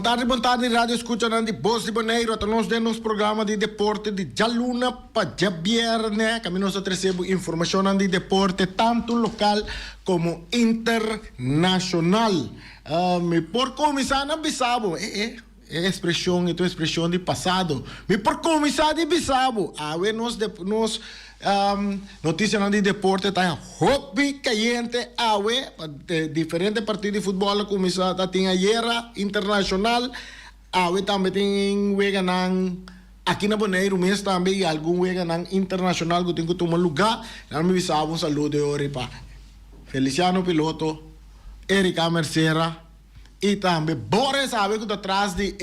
Boa tarde, rádio escuta de Voz de Bonaire, até nós temos programa de deporte de Jaluna para Jabierne, que nós recebemos informação de deporte tanto local como internacional. Por começar na Bissau, expressão de passado. Por começar de Bissau, nós notícia de deporte tá hobby caliente diferentes partidos de futebol começar a ter a guerra internacional também tem weganang aqui na Bonaire mês também algum weganang internacional que tem que tomar lugar na me bisava um saludo ori pa Feliciano Piloto Erika Mercera e também Boris sabe que atrás de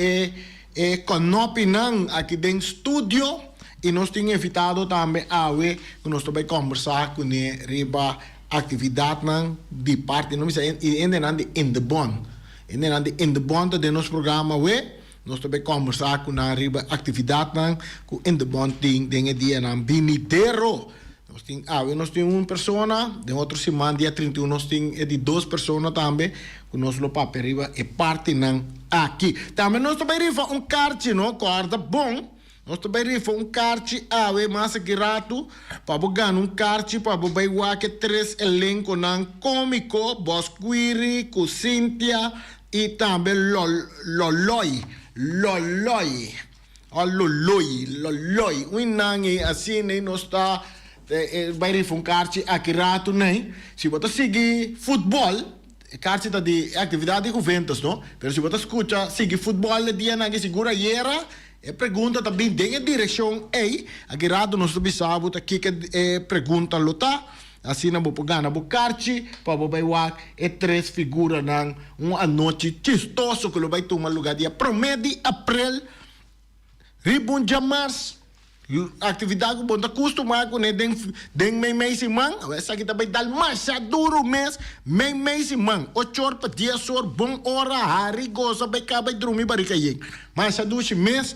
Conopinang aqui dentro estúdio. E nós temos evitado também que nós também conversar com ele riba atividade de parte não sei ainda de in the bond de nosso programa nós também conversar com a riba atividade com in the bond tem dia na Binidero nós temos uma pessoa de outra semana dia 31 nós temos de duas pessoas também que nós lo papel riba e parte aqui também nós também riba carte não corda bom. Nós também rifamos karte massa que rato para ganhar karte para botar que três elenco não cômico Bosquiri, com Cynthia e também Loloi. Winang assim nem nós está vai rifar karte aqui rato nem se você seguir futebol karte tá de atividade de Juventus não, mas se você escuta seguir futebol dia na que segura era pergunta também tem a direção aqui rado nós sabemos aqui que pergunta lota assim na boa gana bucarchi para boa três figuras na uma noite chistoso que lo vai tomar lugar dia 1 de abril ribun jamars atividade que bonta costumar com den mês e man essa aqui também dá mais duro mês man 8 horas para 10 horas bom hora hari goza vai caber dormir barrica aí mas a duas mês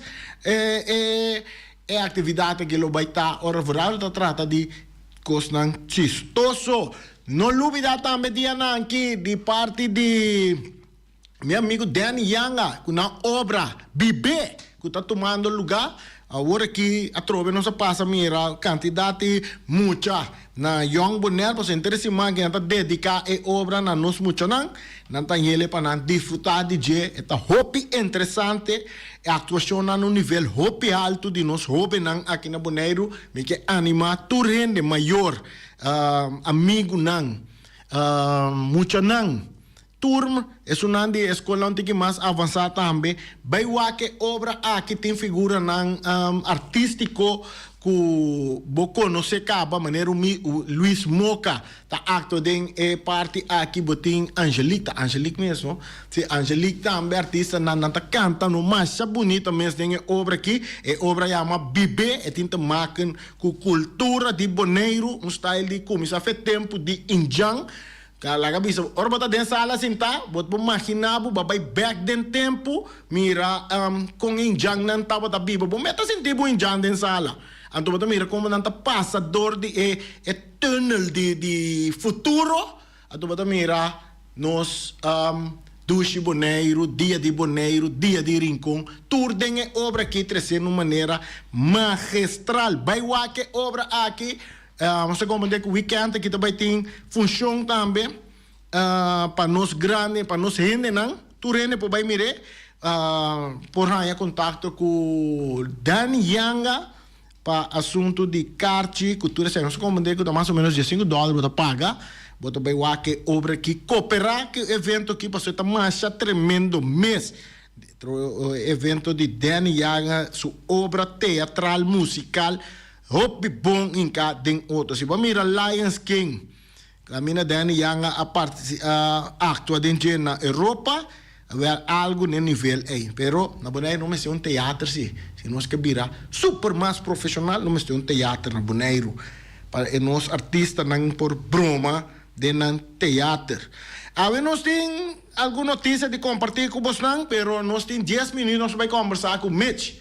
atividade que lo vai estar hora verão tá trata de coisa chistoso não olvida também dia aqui de parte de meu amigo Danny Yanga com a obra Bibé que está tomando lugar agora que a trove não se passa mira quantidade muita na Young Bonaire para interesse mais que está dedicar a obra na nós muito não tá ele para desfrutar de esta hobby interessante a atuação no nível hobby alto de nós hobby aqui na Bonaire me que anima tu rende maior amigo muito turma é uma de escola onde mais avançada também vai que obra aqui tem figura artístico que você não se acaba maneira Luiz Moca tá acto de parte aqui botin Angelique mesmo se Angelique também artista não tá canta no mais bonita mesmo tem obra aqui obra chama Bibé é tinta maken com cultura de Bonaire style de começar a tempo de Injang Kalaga bisa orang bota den sala sinta bot imaginar babai back den tempo mira com injang nan tava da bibo meta senti bo injang den sala anto bota mira como nanta passador de tunnel de futuro anto bota mira nos Dushi Bonaire, dia de Rincon, tour dengue obra aqui trazendo de maneira magistral vai que obra aqui você compreende que o weekend aqui também tem função também para nós grandes, para nós gente não, tu rende por vai mire por aí contato com Danny Yanga para assunto de carte, cultura, você compreende que dá mais ou menos $5 para pagar, bota vai que obra aqui cooperar que evento aqui para ser mais tremendo mês. O evento de Danny Yanga, sua obra teatral musical hobby bom em cada outro. Se você mira Lions King, camina Danny Yanga atua dentro na Europa, haver algo no nível aí. Pero na Bonaire não é um teatro se nós que vira super mais profissional, não é um teatro na Bonaire. Para nós artistas não por broma de não teatro. Agora nós tem alguma notícia de compartilhar com vocês, pero nós tem 10 minutos nós vai conversar com Mitch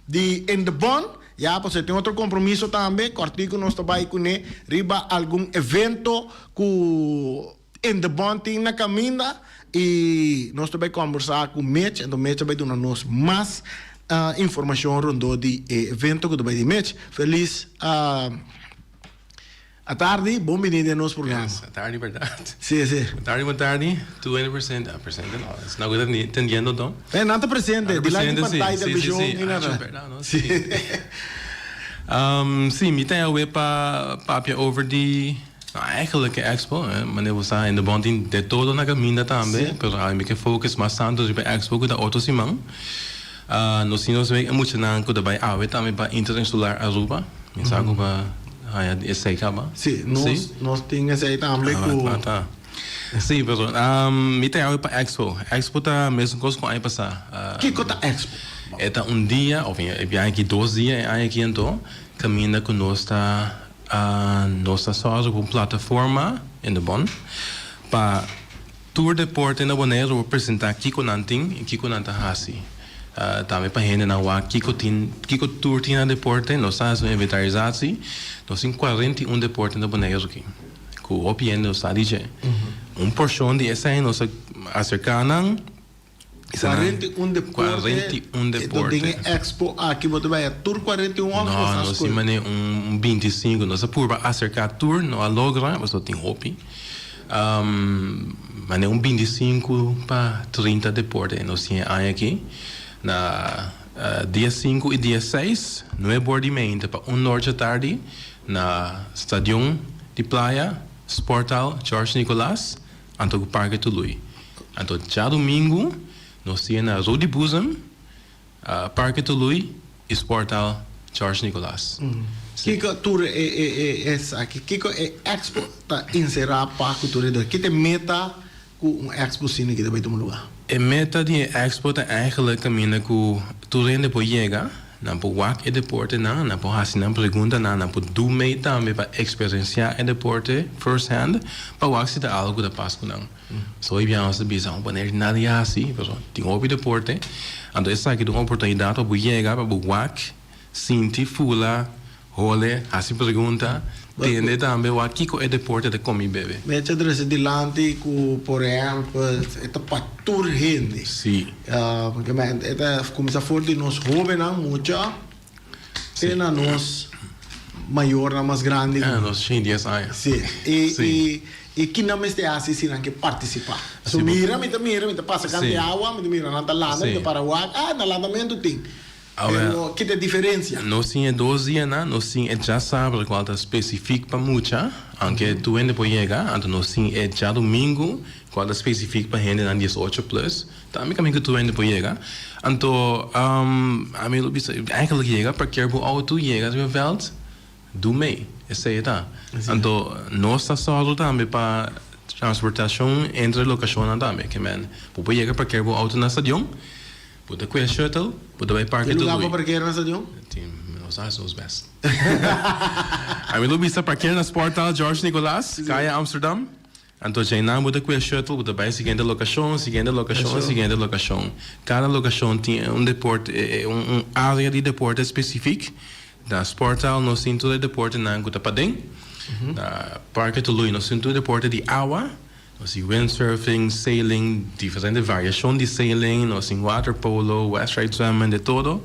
de In The Bond. Ya, pues tem outro compromisso também, cortico nós trabalhamos com ele, riba algum evento que in de bonding na caminda e nós também conversar com o Mitch, então o Mitch vai dar nos mais informação rondou de evento que vai de Mitch. Feliz a tarde, bom venire no nostro programma. Yes, a tarde, verdade. Sì, sì. A tarde, 20%, presente no, não estou entendendo então. Nata presente, di là di pantalla del Sì, sì. Sì, mi tenho weer papje over die eigenlijk expo, wanneer we staan in de bonding de todo na caminda também, pero aí me que focus mais tanto sobre expo que da auto simão. Nós nos vemos muito na que daí também para Interinsular Aruba, me sabe para esse aí acaba. Sim, nós temos esse aí também tá. Sim, pero me tenho para expo. Expo tá mesmo coisa com aí passar. Que coisa expo? É dia, ou bem aqui 2 dias aqui então, caminha conosco nossa só com plataforma em de Bon para tour de porte na Bonaire representar Kiko Nanting e Kiko Nantahasi. Também para gente na UA Kiko tour tinha de porte, nós estamos em inventarização, nós temos 41 de porte na Bonaire aqui. Com o OPN nós está dizendo. Porção de essa aí nós acercamos 41 deporte. Então tem expo aqui, você vai a tour 41 anos. Não, nós temos 25, nós por acercar tour, não a logra, mas só tem hopi. Mas é 25 para 30 deporte, nós temos aqui. Na dia 5 e dia 6, no é bordimento para norte à tarde, na Stadion de Praia, Sportal, Jorge Nicolás, anto o Parque Tului. Anto já domingo, nós temos na Rua de Buzam, Parque Tului e Sportal Jorge Nicolás. Kiko tour é essa aqui. Kiko é expo tá encerrar para a cultura do. Que tem meta com expo cine que vai tomar lugar. A meta de expo tá eigenlijk caminha com tudo depois chega, na po wak e deporte na po hasi na pergunta na po do meio também para experienciar e deporte first hand, para wak se dá algo da Páscoa não. So ibang nós bisang paner nada hasi, pero tem hobby deporte, ando essa aqui uma oportunidade para chegar para wak, sinti fula, role, hasi pergunta, tende também o Kiko é deporte de comi bebe. Mete adresse de lante com por exemplo, eta patur gente. Sim. Porque eta começa forte nos jovens não muito, pena nos maior na mais grande. Nós cheio de essa. Sim. E que não me está assistindo que participar. So mira, passa cante água, mira na landa, me para o na landamento tem. Que tem diferença? Nós temos 12 dias, nós temos já sabe qual é específico para muita, aunque tu ainda pode chegar, então nós temos já domingo, qual é específico para gente na 18 plus, também que tu ainda pode chegar. Então, a mim eigenlijk chega para que o auto chega no veld, do meio, essa aí tá. Então, nós estamos só também para transportação entre locações também, que man, pode chegar para que o auto na estação. Pode ter shuttle, pode vai parque do lugar para parquear na estação? Nós os best. A mim lubista parquear na Sportal Jorge Nicolás, Caia Amsterdam. Então já não pode ter shuttle, pode vai seguinte locação. Cada locação tem deporte, área de deporte específico. Da Sportal nós temos todo deporte na Gutapadem. Da Parque do Lui nós temos todo deporte de água. Nós temos windsurfing, sailing, diferentes variações de sailing, nós temos water polo, west ride swimming, de todo.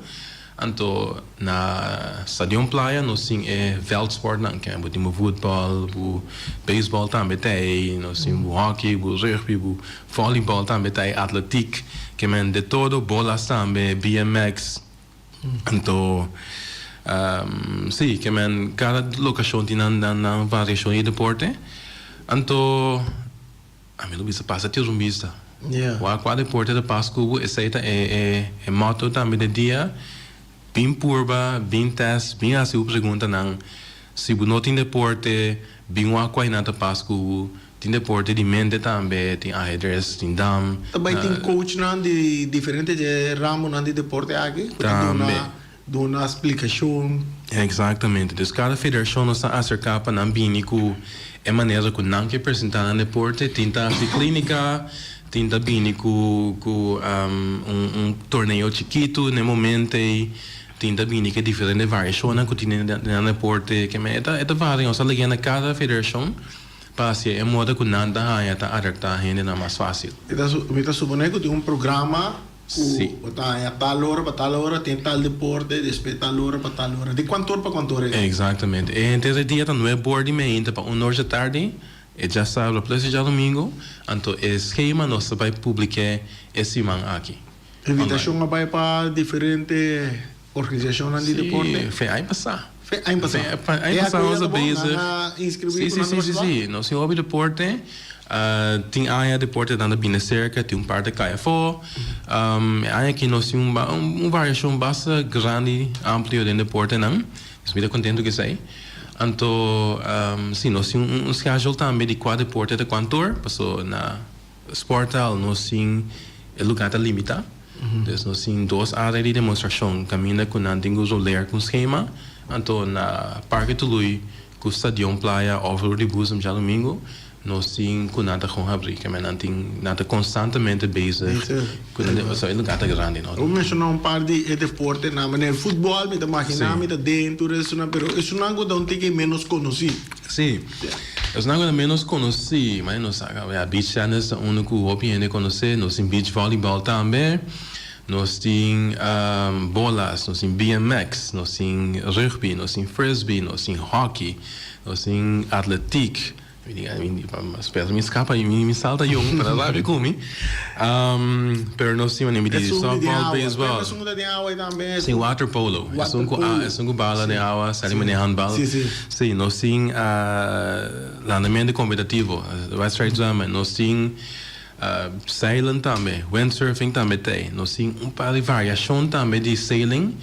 Então, na Stadion Playa, nós temos veldsport, que é o futebol, o beisebol também tem, nós temos o hockey, o rugby, o voleibol também tem, atletic, que é de todo, bolas também, BMX. Então, sim, que é cada locação tem uma variação de deporte. Então, a mim não passa ter um vista. O deporte da Páscoa, essa é moto também de dia, bem purba, bem teste, bem assim o pergunta não. Se não tem deporte, bem o aqua na Páscoa, tem deporte de mente também, tem ajedrez, tem dam. Também tem coach não de diferentes ramos não de deporte aqui. Também. De uma explicação. Exatamente. Então, cada federação está acerca para não vir com a maneira que não quer apresentar no deporte, tenta de clínica, tenta vir com torneio chiquito no momento, tenta vir com diferentes variações que tem no deporte, que é várias, nós ligamos a cada federação para así en modo que nada haya ta adaptar a gente na mais fácil. Me está suponiendo que tem programa Sim. a tal hora para tal hora, tem tal deporte, después tal hora para tal hora. De quanto hora para quanto hora? Exatamente. E esse dia tá não é board ainda para 1 da tarde. E já sabe, plus já domingo, então o esquema nós vai publicar esse semana aqui. Invitação vai para diferentes organizações de deporte? Foi aí passar. Aí passar. Aí passar nossa base. Sim. Nós temos o deporte, tem área deporte dando bem cerca, tem parte que cai fora. Aí aqui nós temos uma variação bastante grande, ampla de deporte, não? Estou muito contente que sei. Então, sim, nós temos schedule também de quatro deportes de cantor, passou na Sportal, nós temos o lugar limitado. Então, nós temos 2 áreas de demonstração, caminha com a tingo ler com esquema, então na Parque Tului, com o Stadion Playa, over de bus já domingo, nós temos com nada com abrir, que nós temos nada constantemente bezig, com o lugar grande. Eu menciono par de deporte, na maneira futebol, me imagina, me dentro, isso não, pero isso não é algo que menos conhecido. Sim. Es algo menos conhecido, mas nós a beach tennis é o único hobby que conhece, nós temos beach volleyball também, nós temos bolas, nós temos BMX, nós temos rugby, nós temos frisbee, nós temos hockey, nós temos atletic. Espero me escapa e me salta um para lá ver como. Pero nós temos de softball, baseball. Nós temos de água também. Sim, water polo. É um bala de água, sabe de handball. Sim, nós temos lançamento competitivo, vai ser exame. Nós temos sailing também, windsurfing também tem. Nós temos par de variação também de sailing,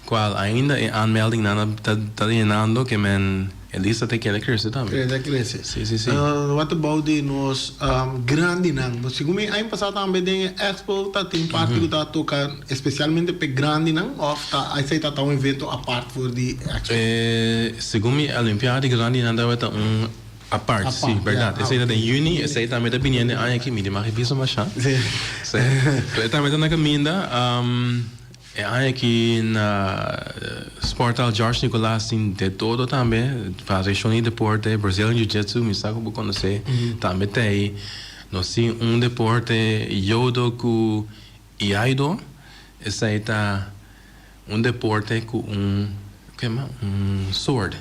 qual ainda é aanmelding está llenando que men Elisa te quer crescer também. Quer crescer. Sim. What about de nós grande não? Nós como ano passado também tem expo, tá tem parte que tá tocar especialmente para grande não? Ou tá aí sai tá um evento a parte for de expo. Segundo a Olimpiada grande não deve estar a parte, sim, verdade. Esse aí tá em junho, esse aí também tá vindo aqui, me demais visto mais chá. Sim. Também tá na caminha. Aqui na Sportal Jorge Nicolás tem de todo também, faz de deporte, Brazilian Jiu-Jitsu, me sabe como conhecer, também tem. Nós temos deporte, Yodo com Iaido, esse aí tá deporte com sword.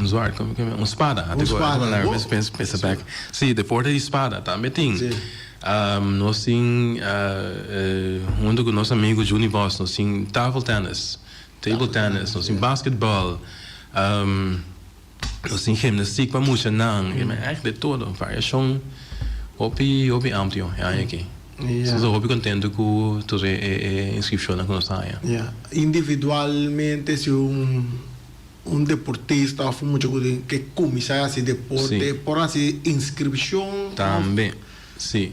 Sword, como espada. Espada. Sim, deporte de espada também tem. Nós temos com nosso amigo Juni Boss, nós temos table tennis, nós temos basquetebol, nós temos gimnastica, muito não, é de todo, variação, hobby amplo, aqui. Estou hobby contente com toda a inscrição que nós temos. Individualmente, se deportista ou muito que começa esse deporte, por assim inscrição também. Sim.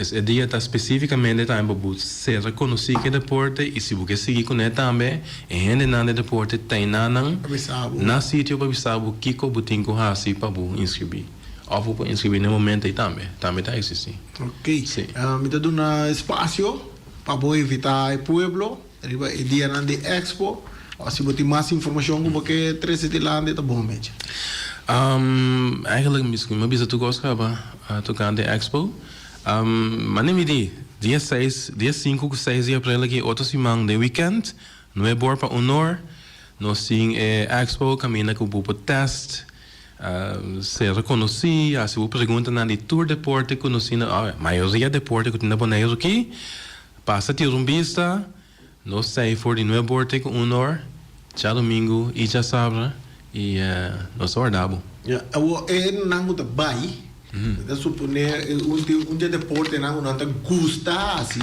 Esse dia está especificamente também para ser reconhecido que deporte e se você seguir com ele também, e ainda não é deporte tem na sítio para saber o que o botinho assim para inscrever. Ou para inscrever no momento também está existindo. Ok. Sim. Me dá um espaço para evitar o pueblo, o dia de expo. Ou se você tem mais informação como que 13 de lá está bom mesmo. Eigenlijk me bisa tu gostava tocando de expo. Mas nem me dia 5 com 6 de abril aqui outra semana de weekend, não é bom para honor. Nós temos expo caminha com o teste, ser reconhecido, se você pergunta na de tour deporte conhecendo a maioria deporte que tem na boneiro aqui, passa ter vista, nós sei for de não é bom com honor, já domingo e já sábado. E nós guardamos. Não está bem. Eu suponer deporte não gusta assim.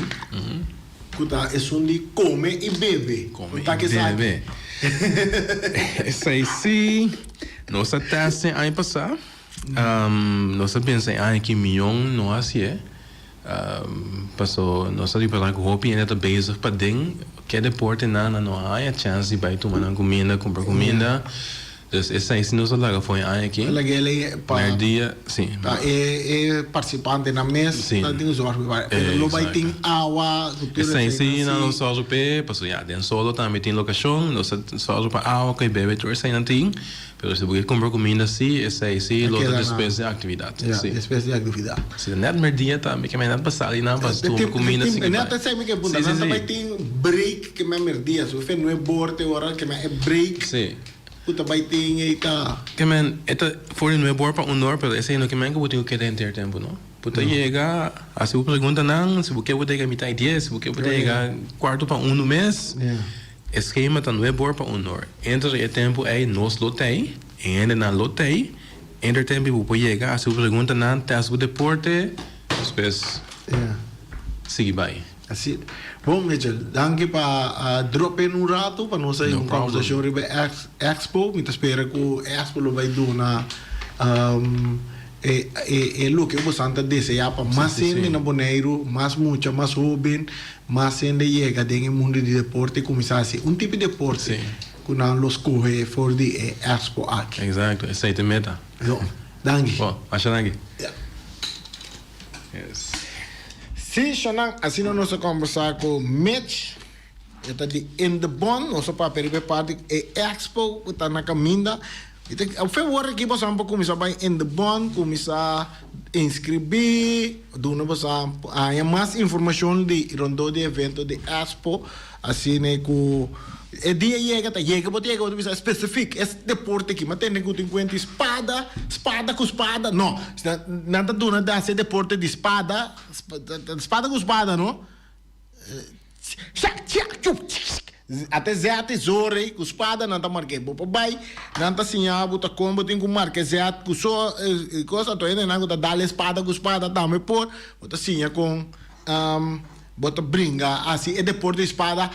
É de come e bebe. Esse aí sim. Nós teste aí passar. Nós pensamos que milhão não assim. Passou nós ali para o hobby ainda bezig para ding que deporte não há a chance de vai tomar comida, comprar comida. Dus essa aí se nós lá foi aqui. Ela que ele Maar dia, sim. é participante na mesa, Sim. tá tem zorro, pero lo vai ter água, Essa aí sim, não só o pé, passou já dentro solo também tem locação, não só para água que bebe tudo isso aí não tem. Pero se você comprar comida assim, essa aí sim, outra despesa de atividade. Ja, despesa de atividade. Se net meer dia também que mais nada passar ali não, mas tu comida assim. Neta sabe que bunda, não vai ter break que me merdia, se você não é borte hora que me é break. Sim. Puta vai ter aí tá. Que man, esta for não é bom para honor, pero esse não que man que você quer ter tempo, não? Puta chega, a se você pergunta não, se você pode chegar metade dia, se você pode chegar quarto para no mês. Esquema tá não é bom para honor. Entre o tempo aí nós lotei, ainda na lotei, entre o tempo você pode chegar, se você pergunta não, tá o deporte, depois sigue bem. Assim. Bom, Mitchell, danke para drop in um rato para nós aí conversação sobre Expo. Me espera que o Expo vai dar na look eu bastante desejar para mais gente na Bonaire, mais muita, mais jovem, mais gente chega dentro do mundo de deporte começar assim, tipo de deporte que nós los corre for de Expo aqui. Exato, essa é a meta. Danke. Bom, acha danke. Yes. Sim, Shanang, assim nós vamos conversar com Mitch. Está de In The Bond, nosso papel de parte é Expo, que está na caminha. O fevereiro aqui nós vamos começar a In The Bond, começar a inscrever, vamos a mais informação de rondo de evento de Expo, assim né que é dia chega pode ser específico esse deporte aqui, mas tem que ter em conta espada com espada, não, nada do nada esse deporte de espada com espada, não? Até Zé tesoure com espada não tá marquei, bai não tá assim a bota combo tem que marcar Zé com só coisa tô ainda não tá dar espada com espada também por bota assim com bota brinca assim é deporte de espada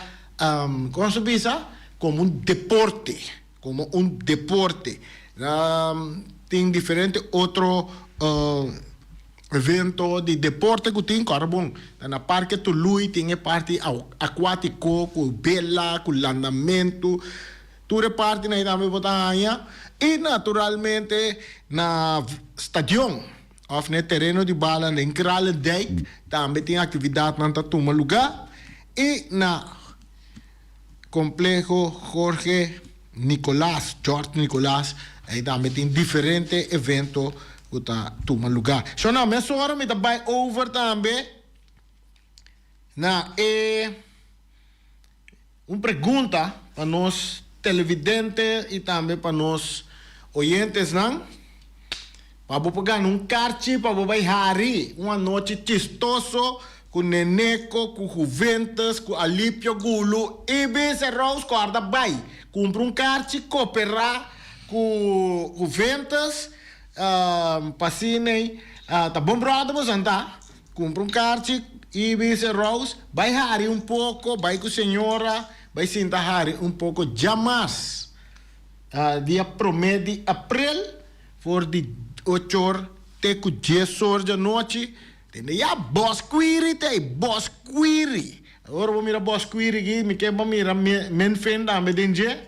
como se diz como deporte tem diferente outro evento de deporte que tem carbon na parque Tului tem a parte aquático com bela com landamento toda parte na idade botanha e naturalmente na stadion of no terreno de bala na Kralendijk também tem atividade na toma lugar e na Complejo George Nicolás aí também tem diferente evento que está tomando lugar. So now, mas agora me dá by over também na uma pergunta para nós televidentes e também para nós oyentes, não? Para pegar karte para vai hari uma noite chistoso com Neneco, com Juventus, com Alípio Gulo, e BC Rose corda vai. Compra karte, cooperar com Juventus, Passinei, tá bom brother, mas anda. Compra karte, e BC Rose, vai hari pouco, vai com senhora, vai sentar hari pouco, jamais. Dia promedio de abril, for de 8 horas, até com 10 horas da noite, tem a boss query. Agora vou mirar boss query aqui, me quer mirar menfen também denje,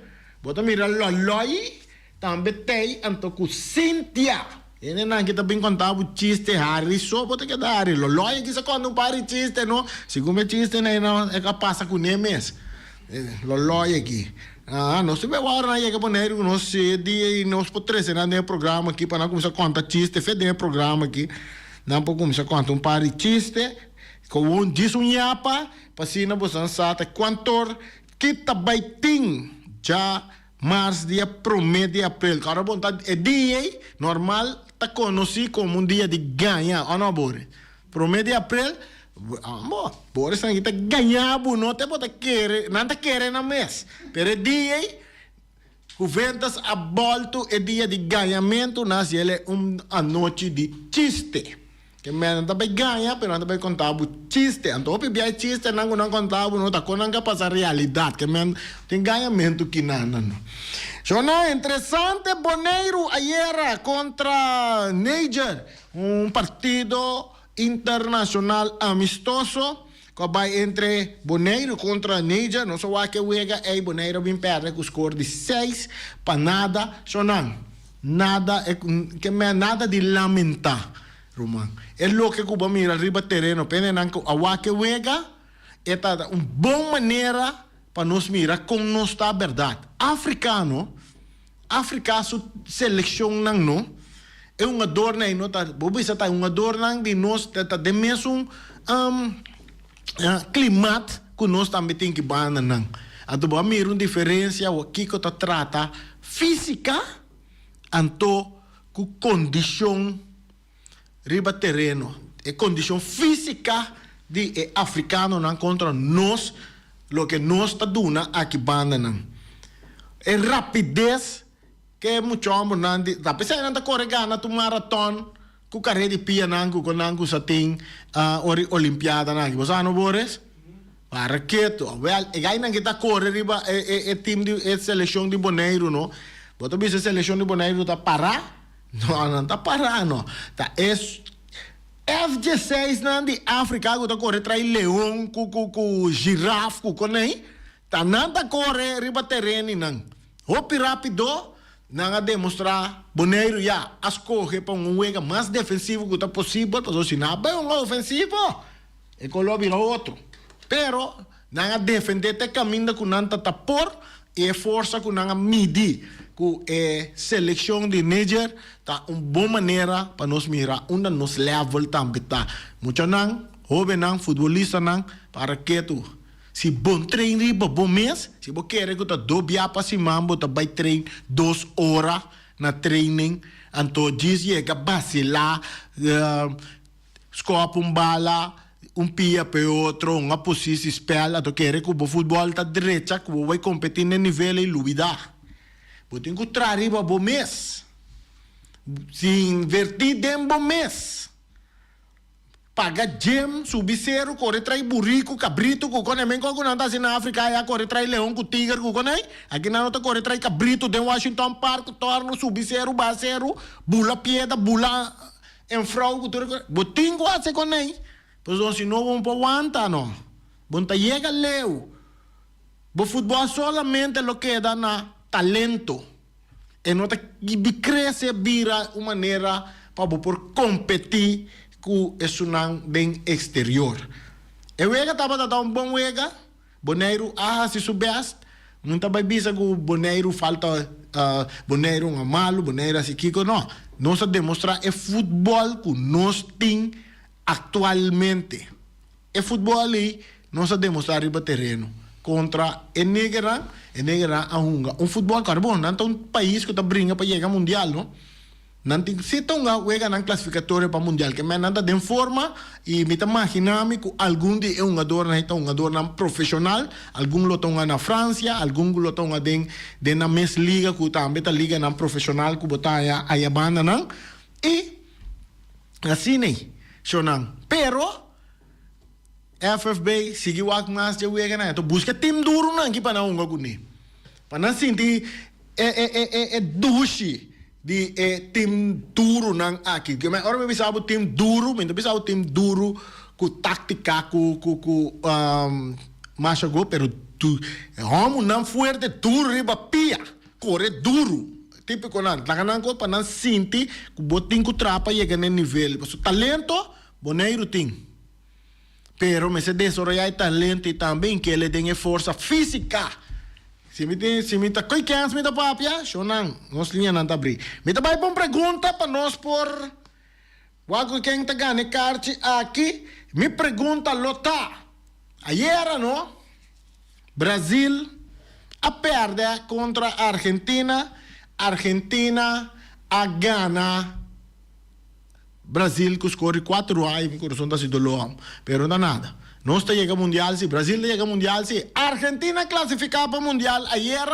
bota mirar loloi, também tem, então com Cynthia. Ele não kita bem contar o chiste hari, só bota que dar hari, loloi que se conta um par de chiste, não? Segundo chiste não é capaz com nemes, loloi aqui. Nós temos agora na que poner nós dia e nós podemos trazer no programa aqui para começar a contar chiste, fazer programa aqui. Não pode começar a contar par de chiste, com diz nhapa, para se não você sabe quanto que também tem já março dia promedio de abril. Cara, bom, é dia normal, tá conhecido como dia de ganhar, ou não, Bore? Promedio de abril, Bore, se kita ganhar, não te pode querer, não te querer na mês. Pero dia, Juventus a volta é dia de ganhamento, nas ele é uma noite de chiste. Que não também ganha, pero não também contar o chiste. Então, o pior chiste não contar, não tá com não passar realidade, que tem ganhamento que não. So, não, interessante, Bonaire ayer contra Niger, partido internacional amistoso, vai entre Bonaire contra Niger, não só que juega e Bonaire vem perder com o score de 6 para nada, só não. Nada, que me nada de lamentar, Roman. É lo que Cuba mira arriba terreno, pende não que a que juega, é uma boa maneira para nos mirar com nossa verdade. Africano, seleção não, é uma dor não, tá, bobo isso tá uma dor não de nós, tá de mesmo climat que nós também tem que banda não. Então, a mira uma diferença o que tá trata física, anto com condição riba terreno, é condição física de africano não contra nós, lo que nós tá dando aqui banda não. É rapidez que muito homem não de, tá pensando na correr na tu maratón, ku carreira de pia nangu ko nangu sa ting olimpiada nangu. Você não bores? Para quieto. Well, e gai nang kita corre riba team de seleção de Bonaire, no? Boto bisa seleção de Bonaire tá para? Não tá para, no. Tá F16 nan de África ku tá corre trai leão ku girafa ku konei. Tá nada corre riba terreno nang. Hopi rápido. Nanga demonstrar Bonaire já escolhe para juega mais defensivo que está possível, porque se não é ofensivo, é que lo vira outro. Pero nanga defender te caminho com nanta tapor e força com nanga midi, com seleção de Niger, tá uma boa maneira para nos mirar onde nos level também tá. Muito nang, jovem nang, futebolista nang, para que tu se bom treino riba bom mês, se você quer que tu dobia para cima, você vai treinar 2 horas na training, então diz que vacilar, escopa bala, pia para outro, uma posição espelha, tu quer que o futebol tá direita, que vai competir no nível e luvidar. Você tem que trazer riba bom mês, se invertir dentro bom mês. Paga gem, subicero, corre trai burrico, cabrito, ku kone men ko nanta na África ya corre trai leão ku tigre ku kone. Aqui na nota corre trai cabrito de Washington Park, torno subicero, basero, bula pieda, bula en frau ku tur. Botingo ase kone. Pues se no vão aguanta no. Bonta llega leu. Bo futebol solamente lo que da na talento. E nota que cresce vira uma maneira para por competir que é um bem exterior. E o ega estava dando bom ega, Bonaire, se soubesse, não estava bisa que o Bonaire falta, Bonaire um malo, Bonaire assim, Kiko, não. Nós demonstrar é futebol que nós temos atualmente. É futebol ali, nós demonstrar riba terreno. Contra o Negra a Hunga. Um futebol carbono, não é um país que está brincando para chegar ao mundial, não? Nanti se tonga wega nang classificatório para mundial que men nanda den forma e me imaginami que algum dia um jogador na profissional, algum lo tonga na França, algum lo tonga den na mes liga que também tá liga na profissional que botaya a banda nang e assim nem sonang pero FFB sigi wak mas de wega na to busca tim duro nang ki para unga guni para sinti dushi di tim duro nang aqui. Que me ora me bisa tim duro, me bisa tim duro ku tática ku macho go, pero tu homo não fuerte duro riba pia, corre duro. Típico nan, laganan ko panan sinti ku botin ku trapa chega no nível. Mas o talento Bonaire tem. Pero me se desarrollar talento e também que ele tem força física. Se me tá coi quem me tá papia, chonan, nós linha não tá abrir. Me tá vai para pergunta para nós por wago quem tá ganha carte aqui, me pergunta lota. Ayer no Brasil a perde contra Argentina a gana Brasil que score 4 a em coração da cidadão, pero não nada. Nós está chegando mundial, se Brasil chega mundial, se Argentina classificar para mundial ayer,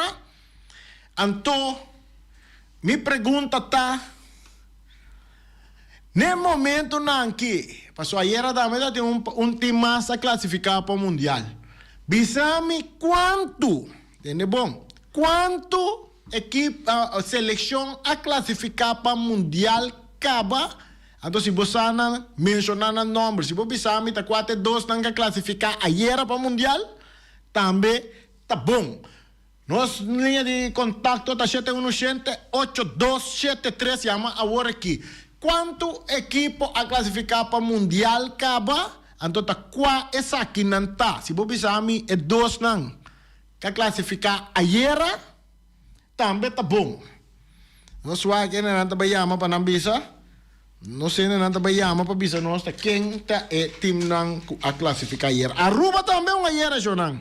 então me pergunta tá no momento não que passou ayer também tem time mais a classificar para mundial. Bisame quanto, entende bom? Quanto equipe seleção a classificar para mundial acaba Então, se você não mencionar o nome, se você sabe que 4-2 não classificar a era para o Mundial, também tá bom. Nossa linha de contato está 717-8273, chama agora aqui. Quanto equipo a classificar para o Mundial acaba? Então, tá qual essa aqui não tá. Se você sabe é 2 não. Que classificar a era, também tá bom. Não sei que não tá bayama para não bisa. Não sei não tá bayama para bisa nossa. Quem tá é time não a classificar a era. Aruba também uma era, Jonan.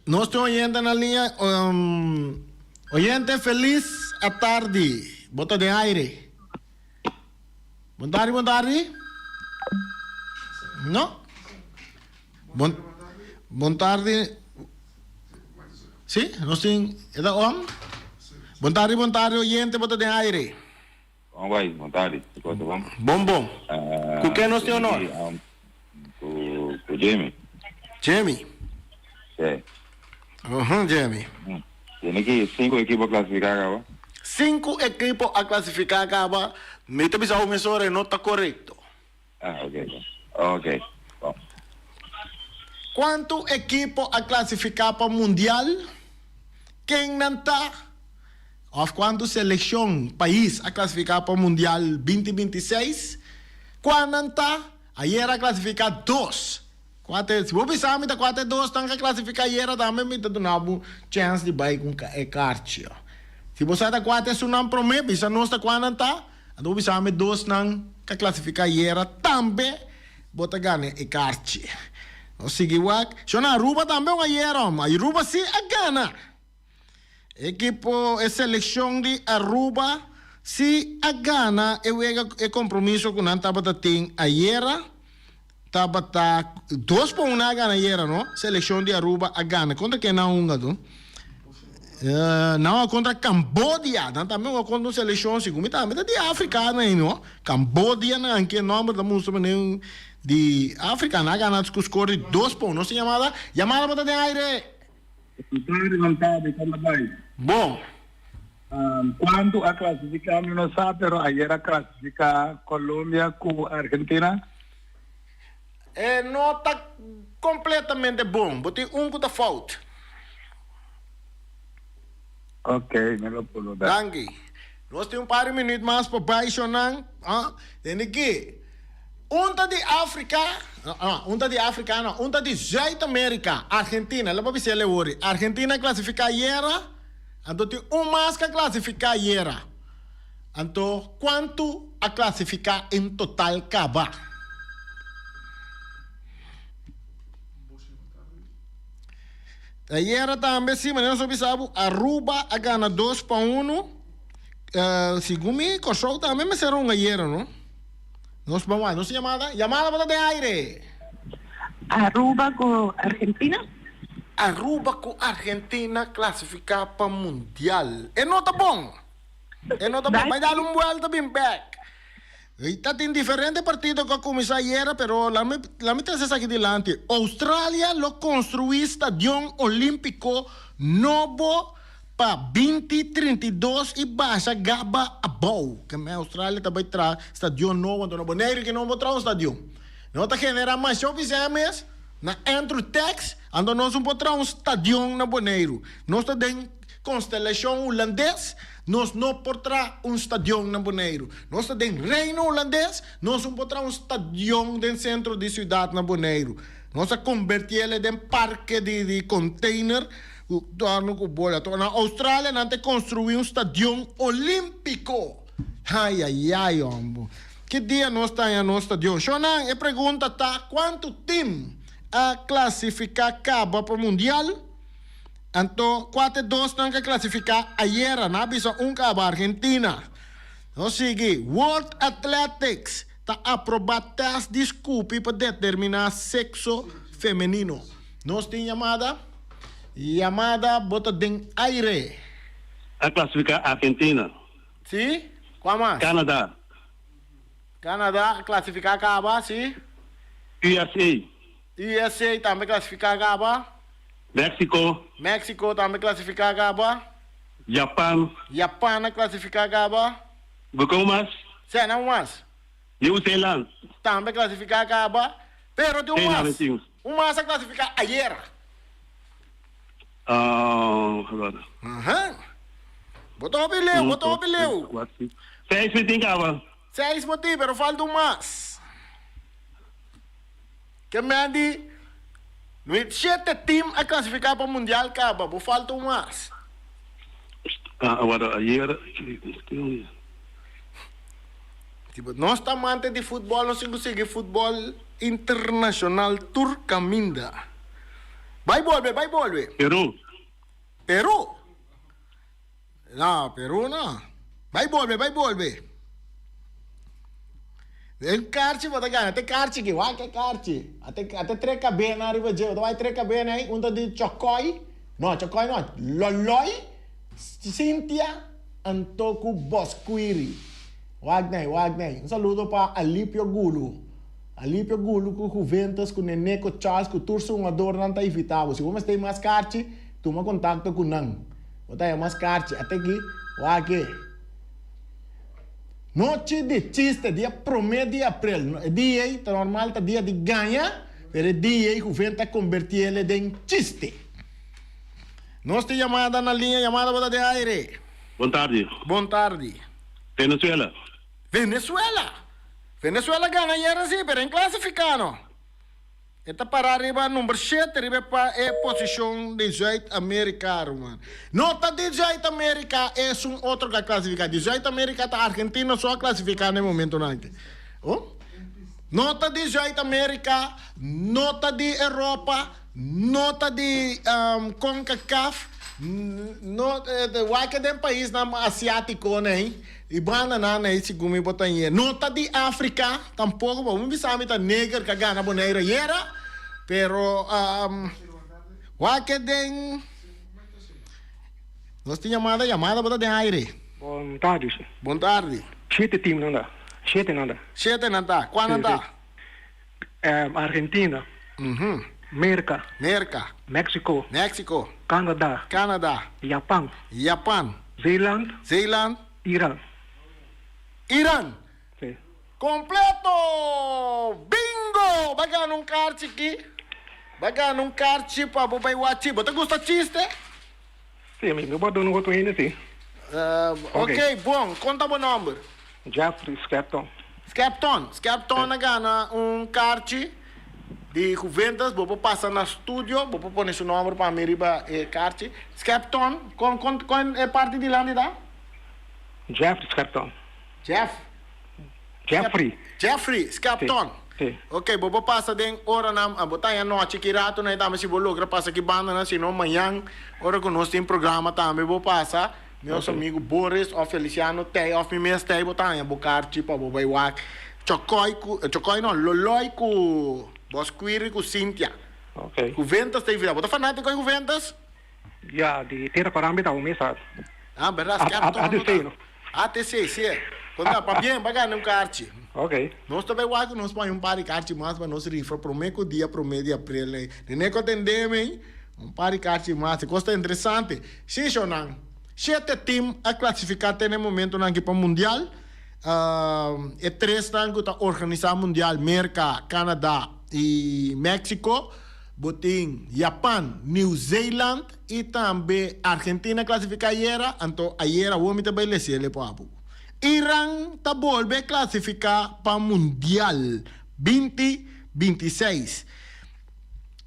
Nós estamos oyendo na linha. Oyente, feliz à tarde. Bota de aire. Bom tarde. Não? Bom tarde. Sim? Nós temos. É da OM? Bom tarde, oyente, bota de aire. Bom tarde. Bom. Com quem nós temos honor? Com Jamie. Jamie? É. Jamie. Tem aqui 5 equipes classificadas agora. 5 equipos a classificar acaba. Me te bisa o mesor não está correto. Ok. Bom. Quanto equipo a classificar para o Mundial? Quem não está? Ou quanto seleção, país a classificar para o Mundial 2026? Quando não está? Aí era classificar 2. Se você sabe que 4-2 estão a classificar aí era também me dá uma chance de bair com a carte. Se você está 4 é um problema, bisa não está quando não está? Então você sabe 2 não a classificar aí era também bota ganha a carte. O seguinte, só na Aruba também uma era, mas Aruba sim a gana. Equipo a seleção de Aruba se a gana é compromisso com a tabata tem a era. Tabata 2-1 a gana era, não? Seleção de Aruba a gana. Contra quem não um gado? Não, contra Cambodia. Não também contra uma seleção segundo. Também de africana aí, não? Cambodia não, que nome da música de África, na gana com score 2-1. Não se chamada? Chamada bota de aire. Vontade, como vai? Bom. Quando a classificar, não sabe, pero ayer a classificar Colômbia com Argentina? Não está completamente bom. Botei que está falta. Ok, me lo puedo dar. Danke. Nós temos um par de minutos mais para baixo, não? Tem aqui. Unta de África, unta de Zuid América, Argentina, lá para você ler hoje. Argentina classifica a era, então tem mais que classificar a era. Então, quanto a classificar em total acaba? A era também, sim, mas não soube sabe, Aruba a gana 2-1. Segundo me, Kosovo também me será uma era, não? Nos vamos, no se llamada bota de aire. Aruba con Argentina. Aruba com Argentina classificar para Mundial. É nota bom. Vai dar uma volta bem back. Está em diferentes partidos que começou ayer, pero la me traes aqui delante. Austrália lo construiu estadio olímpico novo para 2032 e baixa gaba a bow. Que a Austrália também traz estadio novo, então não é que não vou trazer um estadio. Não está generando mais shopping na Andrew Tex, então nós vamos trazer um estadio na Boneiro. Nós estamos em constelação holandês, nós não podemos um estadio na Boneiro. Nós estamos em Reino Holandês, nós vamos trazer um estadio no centro de cidade na Boneiro. Nós vamos convertir ele em parque de container. Na Austrália, nós temos construir um estadio olímpico. Ai, homem. Que dia nós estamos no estadio? Shonan, a pergunta está, quanto time a classificar acaba para o Mundial? Então, 4-2 não quer classificar ayer, na bisa caba Argentina. Então, sigue, World Athletics está aprovado teste desculpe para determinar sexo feminino. Nós temos chamada bota de aire. A classificar Argentina. Sim? Qual mais? Canadá. Canadá classificar acaba, sim? USA também classificar acaba. México também classificar acaba. Japão Japão classificar acaba. Bukan mas. Sena mas. New Zealand. Também classificar acaba. Pero de Sim, mas. Argentina. Mas a classificar ayer. Agora. Aham. Botou o pneu. 6 meeting acaba. 6 motivos, pero falta mais. Que me di, no 7 times a classificar para o Mundial, acaba, mas falta mais. Agora, ayer. Tipo, nós estamos antes de futebol, nós conseguimos futebol internacional turcaminda. Vai volver. Peru. Peru? Não, Peru não. Vai volver. El karchi bota ganha, até karchi que vai que karchi. Até treca bem na riba de, vai treca bem aí, de Chocói. Não, Loloi, Cynthia, Antoku Bosquiri. Wagney. Um saludo para Alipio Gulu. Alipio Gulu com Juventus, com Neneco Charles, com Turso, um adorno tá evitado. Se você tem mais karchi, tu me contacta com Nang. Bota mais karchi, até aqui, Wagney. Noite de chiste, dia 1 de abril. Dia tá normal, tá dia de ganha, pero dia que o vento convertir ele em chiste. Nós temos chamada na linha, chamada para de aire. Boa tarde. Venezuela. Venezuela ganha ayer sim, pero em classificado. Esta para arriba, número 7, arriba para a posição 18 americano, mano. Nota 18 América é outro que classifica. 18 América está Argentina só classificar no momento não. Oh? Nota 18 América, nota de Europa, nota de CONCACAF, nota de país asiático, né? E banana, né? Segundo me botar aí. Nota de África, tampouco, vamos ver se negra que ganha boneira era, pero Wakeden. Nós tínhamos chamada botar de aire. Boa tarde. 7 times não dá. 7 não dá. 7 não dá. Quando não dá? Argentina. América. México. Canadá. Japão. Zeeland. Irã. Sim. Completo! Bingo! Vai ganhar um kart aqui. Vai ganhar um kart para o Baiuachi. Você gosta de chiste? Sim, mas não vou dar um outro ainda, sim. Ok, bom. Conta o número. Jeffrey Skepton. Skepton ganha um kart de Juventus. Vou passar no estúdio. Vou pôr seu número para me riba kart. Skepton, qual é parte de lá? Jeffrey Skepton. Jeffrey Skepton. Sim. Ok, vou passar de hora na botar a noite que rato na idade se vou lograr passar aqui banda na senão amanhã hora que nós tem programa também vou passar meus amigos Boris ou Feliciano tem of me stay botar a bocar tipo vou vai wak Chocói não Loloi com Bosquiri com Cynthia. Ok. Juventus tem vida. Você fanático com Juventus? Ja, die tegen Parambita o mesa. Ah, verdade. ATC, ATC, sim. Quando para bem, vai ganhar um kart. Ok. Nós também vamos nós põe um par de kart mais para nós rifar para o meio dia de abril. Nem que atendemos um par de kart mais. Costa interessante. Sim, Shonan. 7 times a classificar até no momento na equipa mundial. E 3 estão que organizar mundial, América, Canadá e México. Botin Japão, New Zealand e também Argentina classificar ayer, então ayer o homem também lhe papo. Irã tá volve classificar para mundial 2026.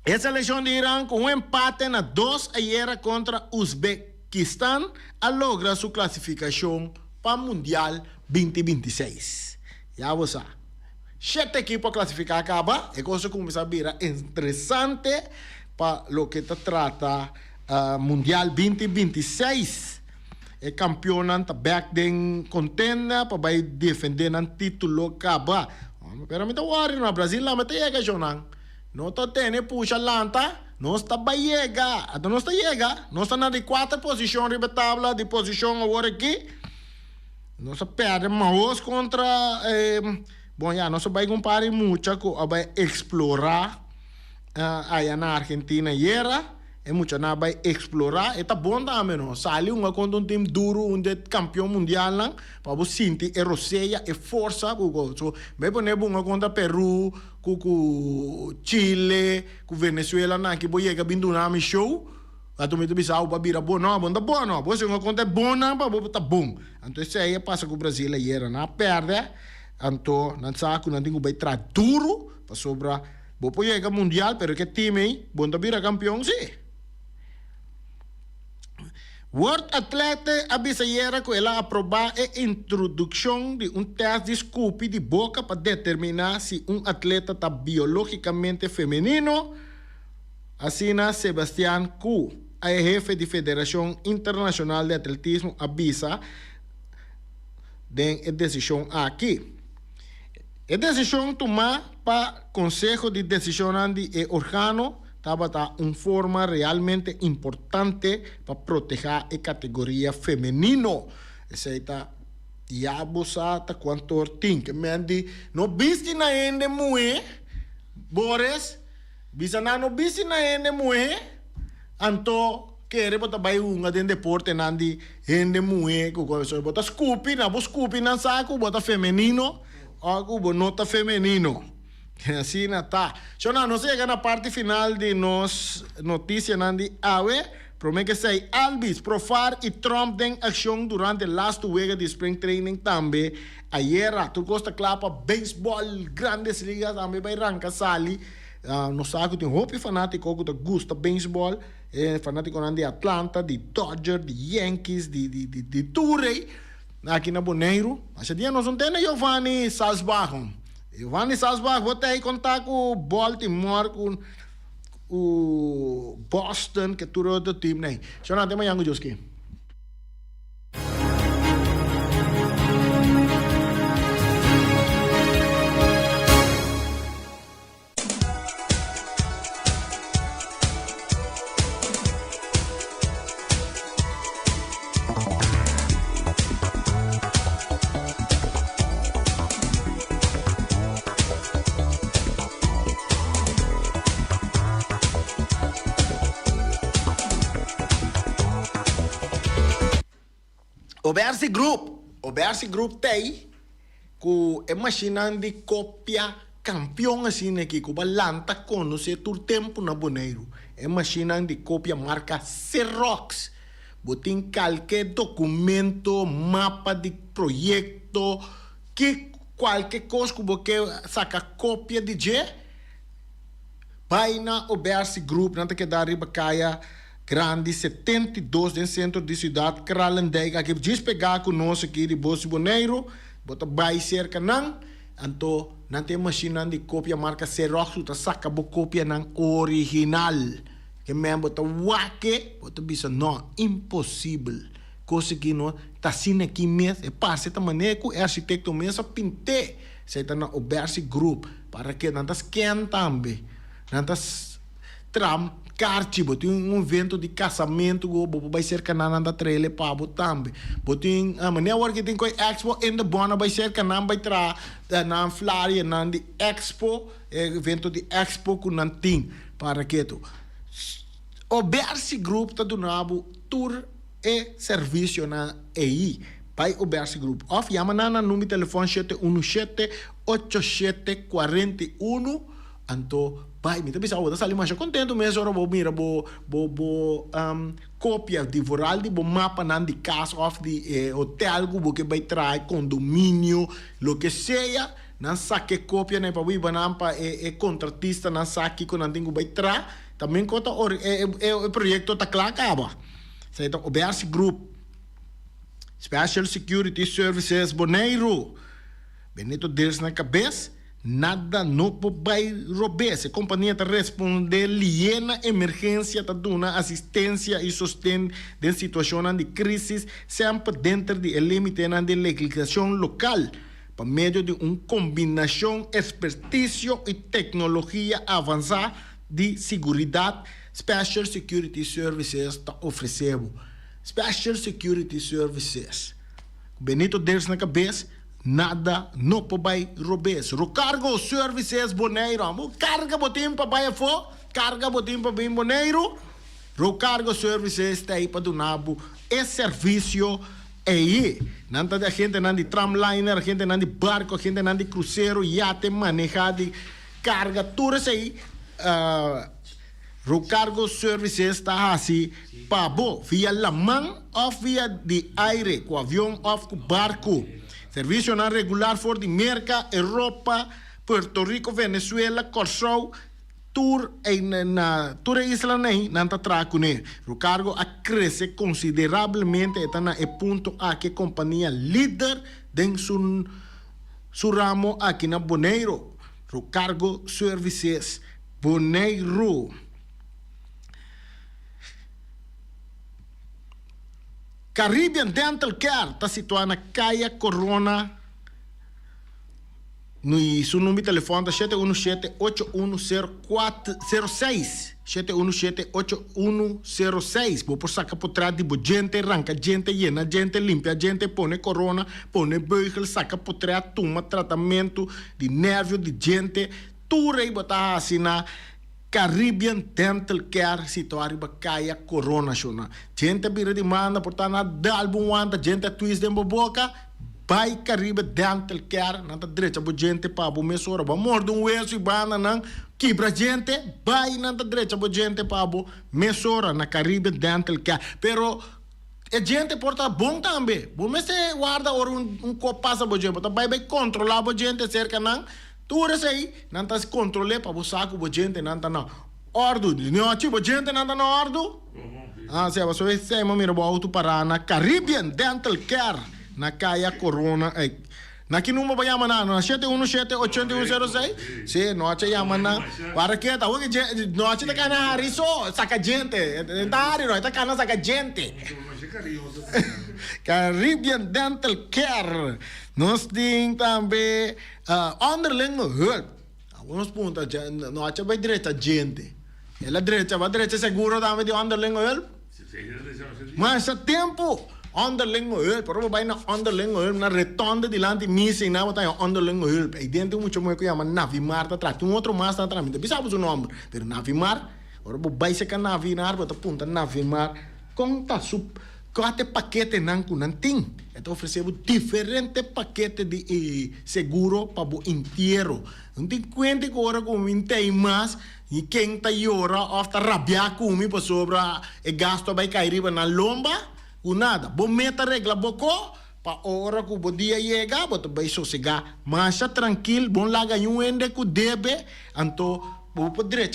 Essa seleção de Irã com um empate na 2 ayer contra Uzbequistão a logra sua classificação para mundial 2026. Já você 7 equipos a classificar acaba, e coisa começa a virar interessante para o que se trata Mundial 2026. E campeonato back den contenda para vai defender o título acaba. Pero me tá worry no Brasil lá me tá chega jonan. Não tá tendo puxa lanta, não está vai chegar. Então não está chega, não está na de 4 posição riba tabla de posição agora aqui. Não se perde mais contra bom, já, nós vamos comparar muito com vai explorar aí na Argentina era é muito na vai explorar, é tá bom também, não? Sali contra um time duro, campeão mundial lá, para você sentir é roceia, é força, so, bem por contra Peru, com Chile, com Venezuela, na que boia que bindu na mi show, a tu me tu bisa para bira bom, não, você contra bom, não, para tá bom. Então isso aí passa com o Brasil aí era na perde, então não sabe que não tem que vai duro para sobra, vou boia mundial, pero que time aí, bom tá bira campeão, sim. World Athlete avisa ayer que ela aprobar a introdução de teste de Scoopy de boca para determinar se atleta está biologicamente feminino. Assim, Sebastián Ku, a jefe de Federação Internacional de Atletismo, avisa de decisão aqui. A decisão tomada para Consejo de Decisão de órgano estaba forma realmente importante para proteger a categoria femenino. Essa está diabosata quanto ortin que me andi no viste na ende mulher Boris bisa na no viste na ende mulher anto querer botar bai den deporte nandi ende mulher ko so botar Scoopy na saco botar feminino algo nota feminino. Assim está. Não sei na parte final de nos notícias nandi awe promete que sei Alvis, Profar e Trump den ação durante last week de spring training também. Ayer tu gosta clapa beisebol grandes ligas também vai ranca sali. No saco tem hope fanático que gosta beisebol, fanático nandi Atlanta, de Dodger, de Yankees, de Turei. Aqui na Boneiro, esse dia nós não temos Giovanni Salzbach. Giovanni Salzbach, vou ter contato com Baltimore, com o Boston, que tudo outro time, né? Só não tem mais algo Joski. Obersi Group tem que é máquina de cópia campeão assim aqui que balanta conhecer todo tempo na Boneiro. É máquina de cópia marca Xerox. Botem qualquer documento, mapa de projeto, que qualquer coisa que você saca cópia de G, vai na Obersi Group, não tem que dar riba caia grande 72 no centro de cidade Kralendijk que diz pegar conosco aqui de Bolsa Boneiro bota vai cerca não então não tem máquina de cópia marca Xerox tu saca bo cópia não original que mesmo bota wake bota bisa não impossível coisa que não tá assim aqui mesmo é para certa maneira que o arquiteto mesmo pinte você tá na Obersi Group para que não tá scan também não tá tram Carti, botin evento de casamento, vai ser canal da trailer para também. Botin a maneira que tem com Expo in the Bona vai ser canal vai tra na Flávia na de Expo, evento de Expo com nantin para que tu. Obersi Group tá donando tour e serviço na EI. Pai Obersi Group. Of yamana na número telefone 717 8741 anto pai, me também saúde, sali mais contento mesmo, ora bo mira bo cópia de voral de bo mapa nan de casa of de hotel que vai trazer condomínio, lo que seja, nan saque cópia né para o banampa contratista nan saque com nan dingo vai trazer, também conta o projeto tá claro acaba. Então Obersi Group, Special Security Services Boneiro, Benito Deus na cabeça. Nada no vai roubar. A companhia está responder liena emergência, está dando assistência e sustento em situações de crise, sempre dentro do limite de legislação local, por meio de uma combinação expertise e tecnologia avançada de segurança. Special Security Services está oferecendo. Special Security Services. Benito Deus na cabeça. Nada no papai robes. Recargo services Boneiro. Carga botim papai fo. Carga botim papai Boneiro. Rocargo Services está aí para donabo esse serviço aí. Nanta da gente não de tramliner, gente não de barco, gente não de cruzeiro, iate, manejar de carga, tudo isso aí. Rocargo Services está assim, pabo, via la mão ou via de aire, com avião ou com barco. Serviço não regular for de merca, Europa, Puerto Rico, Venezuela, Corsou, tour na tour isla nem nanta traco ne. Rocargo a cresce consideravelmente eta na e ponto a que companhia líder den su ramo aqui na Bonaire. Rocargo Services Bonaire. Caribbean Dental Care está situada na Caia Corona. No seu número de telefone é 717-810406. 717-8106. Vou por sacar por trás de gente, arranca gente, llena gente, limpia gente, põe corona, põe beugel, saca por trás, toma tratamento de nervio de gente. Tudo aí botar assim na Caribbean Dental Care, situado em Caia Corona. Gente vira de manda, portanto, dá algum wanda, gente twist de boca. Vai Caribbean Dental Care, na direita bo gente para bo mesora, ba mordo hueso e bana nang quebra gente, vai na direita bo gente para bo mesora na Caribbean Dental Care. Pero a gente porta bom também. Bom, mas se guarda ora copo passa bo gente, vai controlar bo gente cerca nang tudo isso aí, não tá se controlar para bo saco bo gente, não tá na ordo, não tipo gente não tá na ordo. Se a pessoa sai mira bo auto para na Caribbean Dental Care. Na Caia Corona. Na que número vai chamar na 717-8106? Sim, noite chama na. Para que tá hoje noite tá cana hariso, saca gente. Tá não, tá cana saca gente. Caribbean Dental Care. Nós tem também underling help. Alguns pontos noite vai direita gente. Ela direita seguro também de underling help. Mas a tempo underling help, pero vai na underling help na retonda dilante missing na botar underling help. E dentro muito muito que chama Navimar tá atrás. Outro mais tá atrás. Não sabe o nome, pero Navimar, ora vai se can Navimar, bota ponta Navimar. Conta quatro paquete nan kunanting. Então oferecemos diferentes paquetes de seguro para o inteiro. Não tem quanto que ora com tem mais e quem tá ora ofta rabiar comigo para sobra e gasto vai cair na lomba. Nada, bom meta regla boko pa hora que o dia chega, bota vai sossegar, mas tranquilo, bom laga um ende que debe, então vou poder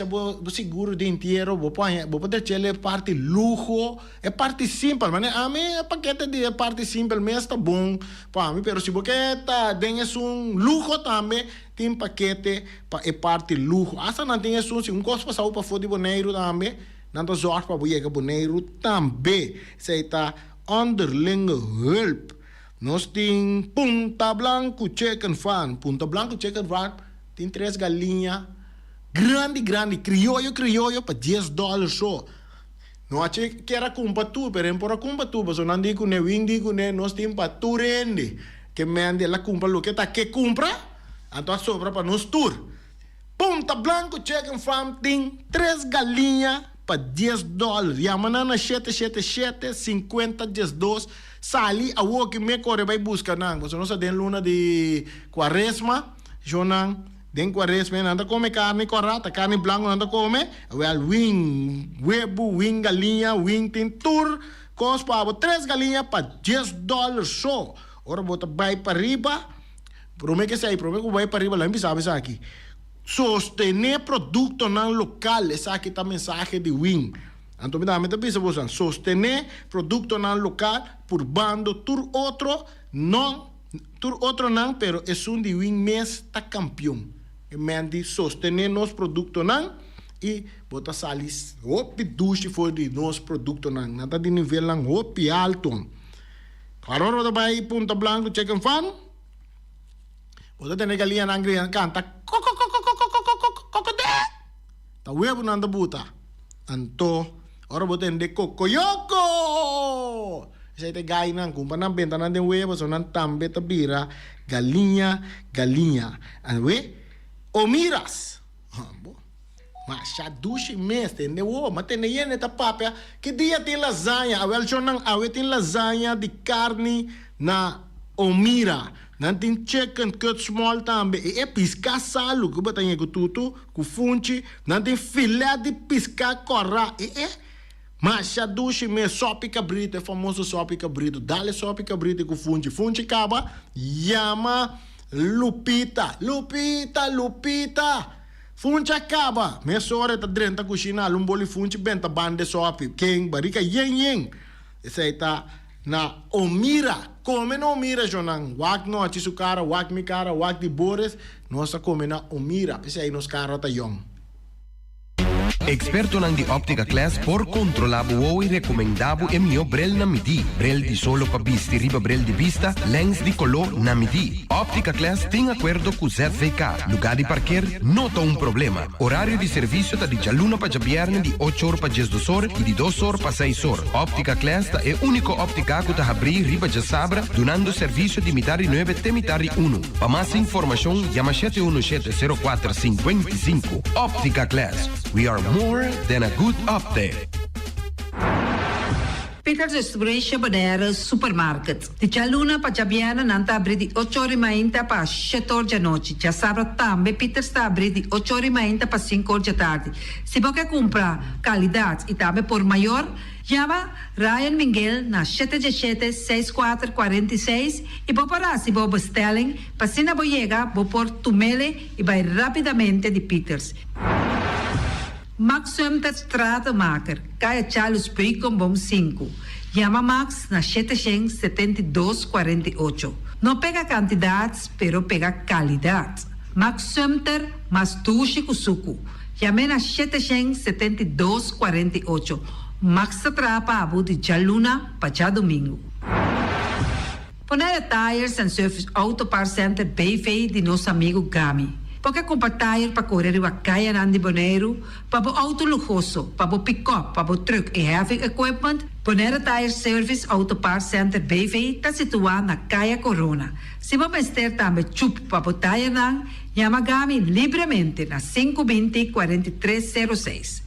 seguro de inteiro, vou poder ter parte luxo, é parte simples, mas a mim é paquete de parte simples, mas está bom para mim, pero se você tá dentro luxo também tem paquete para é parte luxo, essa não tem se coisa passar para fora de Bonaire também. Nanto zorg para boeien Bonaire também. Zij está underling help. Nós tem Punta Blanco Chicken Farm. Punta Blanco Chicken Farm tem 3 galinhas. Grande. Criollo para $10 só. Não acho que era compra tu, pero por compra tu. Mas não digo ne wing digo ne nós tem para tu rende. Que mende la compra lo que tá que compra. Então sobra para nós tour. Punta Blanco Chicken Farm tem 3 galinhas. Para $10. Yamanana 777-50-12. Sali a wo que me corre vai buscar nang. Você não sabe den luna de quaresma. Jonang den quaresma anda come carne corrata, carne blanca anda come. Well wing, huevo, wing galinha, wing tintur. Cospa 3 galinhas para $10 só. Ora bota vai para riba. Promete que vai para riba, lá sabe aqui. Sostener produto não local, essa aqui tá mensagem de Wing. Então, me dá você, sostener produto não local por bando, tur outro não, pero é de Wing mês tá campeão. E mente sostener nos produto não e botar salis, opi duche foi de nos produto não, nada de nível não, opi alto. Claro, roda vai Punta Blanco Chicken Farm. Você tem galinha na angria canta ta huevo nanda buta anto ora boten de cocoyoco sai te gai nan kumpa nan benta nan de huevo so nan tambe ta bira galinha anwe o miras Mas já dushi mês, entendeu? Mas tem nem essa papia. Que dia tem lasanha? Awel chonang awe tem lasanha de carne na omira. Nan tem chicken cut small também. E pisca salo, que botan com tutu, com funchi. Nan tem filé de pisca corra. Mas já dushi mês sopi cabrito, é famoso sopi cabrito. Dale sopi cabrito com funchi. Funchi caba, llama Lupita. Funchi acaba. Meia hora tá dentro da cozinha, lumboli funchi benta bande sopi. Quem barrica yen. Essa aí tá na omira. Come na omira, Jonang. Wak no atisu cara, wak mi cara, wak de bores. Nossa come na omira. Essa aí nos cara tá yong. Experto ng di Optica Class por controlabo e recomendabo e mio brel na midi. Brel di solo pa bisti riba brel di vista, lens di color na midi. Optica Class tem acordo com ZVK. Lugar de parquear, não tá problema. Horário de serviço tá de jaluna pa jabierne de 8 horas pa 12 horas e de 2 horas pa 6 horas. Optica Class tá é único óptica que tá abrir riba de sabra, donando serviço de mitari 9 te mitari 1. Pa mais informação, llama 717-0455. Optica Class. We are more than a good update. Peter's Distribution Bonera Supermarket. Di Cialuna pa Ciabiana nanta abri di 8 ore mainta pa 7 ore di notte. Già sabra tambe Peter sta abri di 8 ore mainta pa 5 ore di tardi. Si può che compra qualità e tambe por mayor, llama Ryan Miguel na 717-6446 e può parar si può bestelling pa sina boyega può por tumele e vai rapidamente di Peters. Max Sumter Stratenmaker, Kaya Charles Puycom Bom 5. Llama Max na 772-48. No pega cantidades, pero pega calidad. Max Sumter, mas tushi kusuku. Llame na 772-48. Max atrapa abu de Jaluna pa já domingo. Ponera Tires and Service Auto Parts Center BV de nosso amigo Gami. Porque compra tire para correr a caia nandi boneiro, para o auto luxuoso, para o pick-up, para o truck e heavy equipment, Bonera Tire Service Auto Parts Center BV está situado na Caia Corona. Se você ter também chup para o tire nang, llama Gami livremente na 520-4306.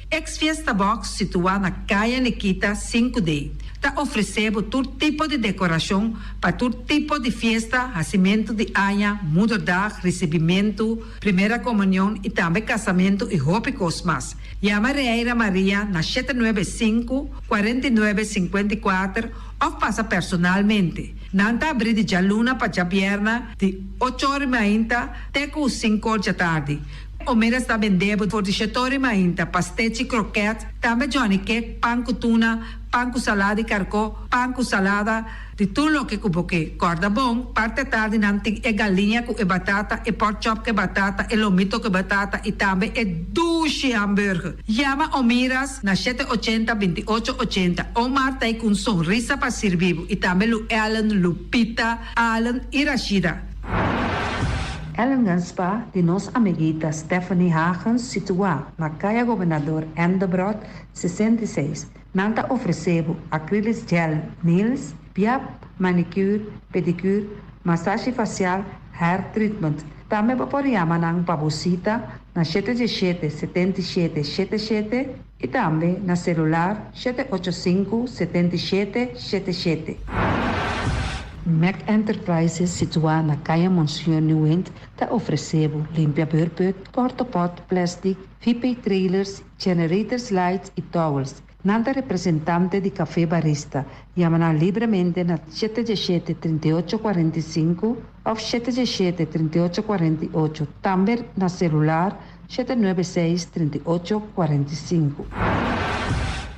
Ex-Fiesta Box situado na Caia Nikita 5D. Está oferecendo todo tipo de decoração para todo tipo de festa, nascimento de anha, mudança, recebimento, primeira comunhão e também casamento e roupas mais. Llama Reira Maria na 795-4954 ou passa personalmente. Nanta abrir de Jaluna para Jabierna de 8 horas até 5 horas da tarde. O meira está vendendo por 17 horas pastete croquete, também Johnny Cake, pão com tuna, pão com salada e carcó, pão com salada, de tudo o que cuboque. Corda bom, parte tarde nanti é galinha com batata, e pork chop com batata, e lomito com batata, e também é duche hambúrguer. Llama o Miras na 780-2880, ou Marta aí com sorriso para servir, e também o Ellen, Lupita, Alan e Rashida. Ellen Ganspa, de nossa amiguita Stephanie Hagens, situada na Caia Governador Endebrot 66. Nanta ofereceu acrylic gel nails, piap, manicure, pedicure, massagem facial, hair treatment. Também pode chamar ng pabusita na 77-77-77 e também na celular 785-7777. Mac Enterprises, situada na Caia Monsieur Nieuwend, está oferecendo limpiador-put, porta-pot, plástico, VP trailers, generators lights e towels. Nada representante de café barista. Llama livremente na 717-3845 ou 717-3848. Também na celular 796-3845.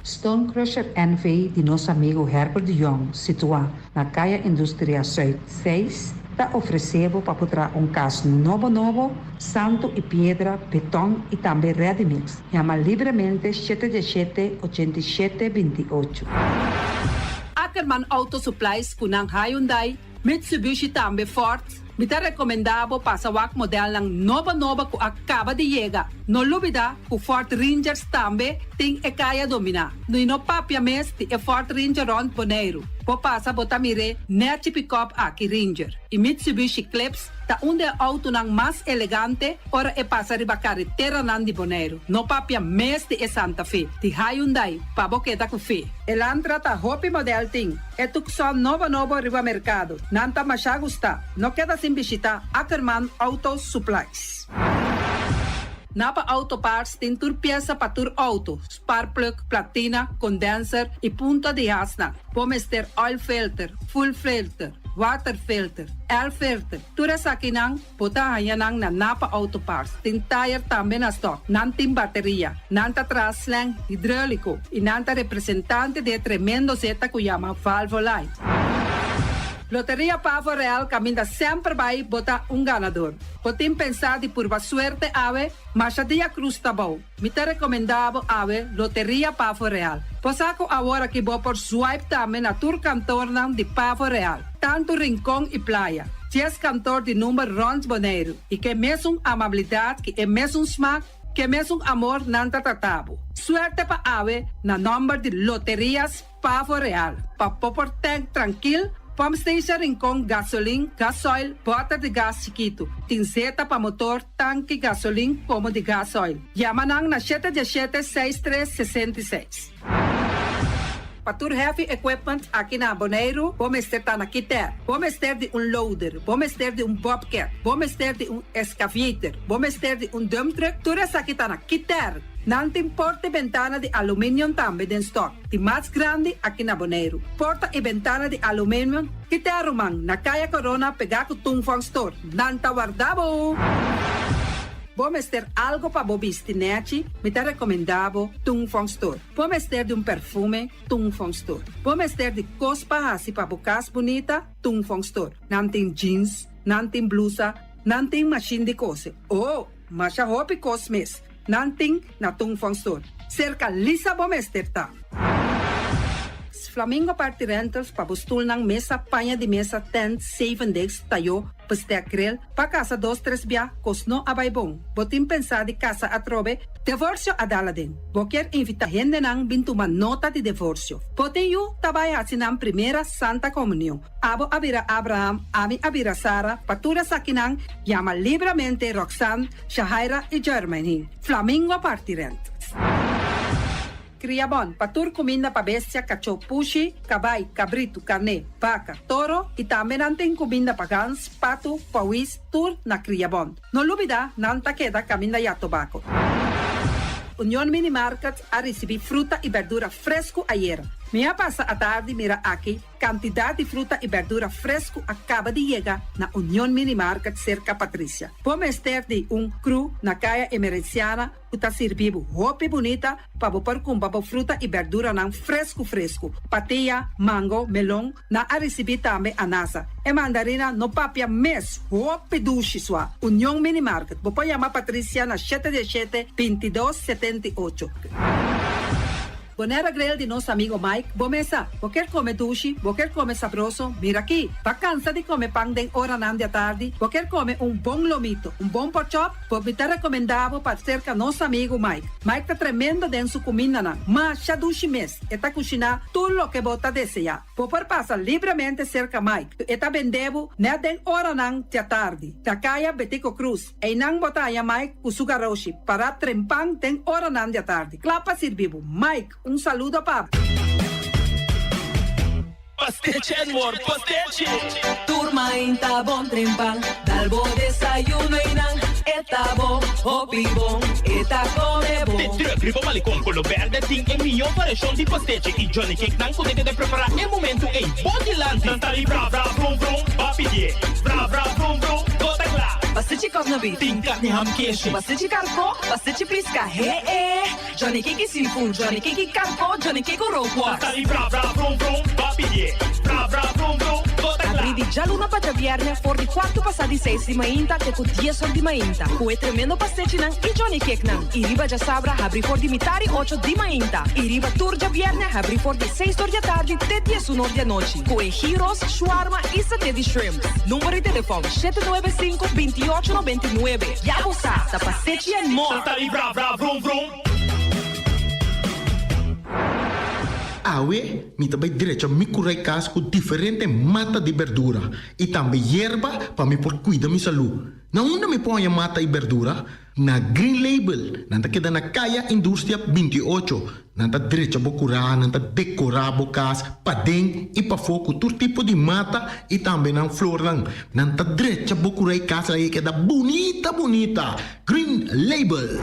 Stone Crusher NV de nosso amigo Herbert de Jong, situado na Caia Indústria Zuid 6, está oferecendo para botar caso novo, santo e pedra, beton e também ready-mix. Chama livremente 717-8728. Ackerman Auto Supplies kunang Hyundai, Mitsubishi também Ford, Mita recomendado para sa model ng nova que acaba de chegar. No lubida, o Ford Rangers também tem e kaya domina. No papia mes, e Ford Ranger Ron Boneiro. po pasa bota mire Nechi Pickup aqui Ranger e Mitsubishi Clips ta onde auto nang mas elegante ora e passa riba carretera nan di Bonaire. No papia mes de Santa Fe. Di Hyundai pa boqueta com fe. Elantra ta hopi model ting. E tukson novo riba mercado. Nanta masha gusta. No queda sin visita Ackerman Auto Supplies. Napa Auto Parts tem tur pieza para tur auto, spark plug, platina, condenser e punta de asna. Pommes ter oil filter, full filter, water filter, air filter. Tura sa kinang, puta hayanang na Napa Auto Parts. Tem tire também na stock, nantim bateria, nanta traslang hidráulico e nanta representante de tremendo zeta que chama Valvoline. Loteria Pavo Real caminha sempre vai botar ganador. Podem pensar de pura suerte ave, mas a dia cruz tá bom. Me te recomendava ave Loteria Pavo Real. Posaco agora que vou por swipe também na tour cantor de Pavo Real. Tanto Rincón e Playa. 10 cantor de número Rons Bonaire. E que mesmo amabilidade, que é mesmo smack, que mesmo amor nanta tatabo. Suerte pa ave na number de Loterias Pavo Real. Pa popor tank tranquilo. Pump station Rincón, gasolina, gasoil, bota de gás chiquito. Tinzeta para motor, tanque, gasolina, como de gasoil. Yamanang na 717-6366. Patur Heavy Equipment aqui na Bonaire, vamos ter na Kiter, vamos ter de loader, vamos ter de bobcat, vamos ter de excavator, vamos ter de dump truck, tudo isso aqui na Kiter. Não tem porta e ventana de alumínio também em stock. De mais grande aqui na Bonaire. Porta e ventana de alumínio que te arrumam na Caia Corona pegar com Tungfang Store. Não tá guardado. Vamos ter algo para bobistinete, me te recomendavo Tungfang Store. Vamos ter de perfume, Tungfang Store. Vamos ter de cospa assim para bocas bonita, Tungfang Store. Não tem jeans, não tem blusa, não tem machine de coser. Oh, mas a roupa cosmes. Nanting na Tungfang Store. Cerca lisa bomester ta. Flamingo Party Rentals pa bustul ng mesa, panha de mesa, tent, 7 days, tayo, pastea grill, pa casa 2-3 bia, kosno abay bong. Botin pensa di casa atrobe, divorcio adala din. Boker invita gente nang bintuman nota di divorcio. Botin yu tabay hasinang primera Santa Comunión. Abo abira Abraham, ami abira Sara, patura sa kinang, llama libremente Roxanne, Shahaira y Germany. Flamingo Party Rentals. Criabon, patur comida pa bestia, cachorro, pushi, cabay, cabrito, carne, vaca, toro e também nantem comida pa gans, pato, pauis, tur na Criabon. No lubida, nanta queda caminda ya tobacco. Union Mini Market a receber fruta e verdura fresco ayer. Minha passa a tarde mira aqui, quantidade de fruta e verdura fresco acaba de chegar na Union Mini Market cerca Patrícia. Vamos ter de cru na caia emergenciana, que está servindo roupa bonita para pôr com fruta e verdura não fresco. Patia, mango, melão, na a receber também anasa. E mandarina no papia mes, roupa duche sua. Union Mini Market. Vou chamar Patrícia na 717-2278. Bonera Grill de nosso amigo Mike. Bomesa, vou quer comer duche, vou quer comer sabroso. Mira aqui, tá cansa de comer pão de hora não de tarde, vou quer comer bom lomito, bom pork chop, vou me recomendável para cerca nosso amigo Mike. Mike tá tremendo dentro sua comida, mas já duche mês, e tá cozinhando tudo o que você desejar. Vou passar livremente cerca Mike, e tá vendendo né de hora não de tarde. Da caia Betico Cruz, e não botar a Mike o sugaroshi para trempang de hora não de tarde. Clapa servivo, Mike. Saludo, Pablo. Pastiche, amor, pastiche. Turma inta bom trempal, dal bo desayuno inang. Eta bom, hopi bom, eta come bom. Te gripo malicom con lo verde ting e mio variação de pastiche. E Johnny Cake não pode de preparar em momento em body land. Nantali bra bra brum brum, papi die. Bra bra brum brum, gota glá. Pastiche corno beef. Ting carne ham queijo. Pastiche carco, pastiche pisca. Johnny Cake seafood, Johnny Cake carco, Johnny Cake roquas. Nantali bra bra brum brum, papi die. Bra bra brum brum, gota glá. Abri di già luna para viernes, for di quarto passati 6 di mainta, che con 10 di mainta. Cu tremendo pastiche nan e Johnny Cake nan. I riba già sabra, abri for di mitari 8 di mainta. I riba tour già viernes, abri for di 6 di tardi, te 10 di noci. Cu gyros, shawarma e satè di shrimp. Numero di telefono 795-2899. Yabusa, da pastiche and more. Nantali bra bra brum brum. awe, mi também direito a me curar casa com diferente mata de verdura e também hierba para me por cuidar minha saúde. Na onde me põe a mata e verdura? Na Green Label, nanta queda na Kaya Indústria 28. Nanta direito a curar, nanta decorar a casa, para dentro e para fogo, todo tipo de mata e também na flor lang. Nanta direito a curar a casa aí queda bonita, bonita. Green Label.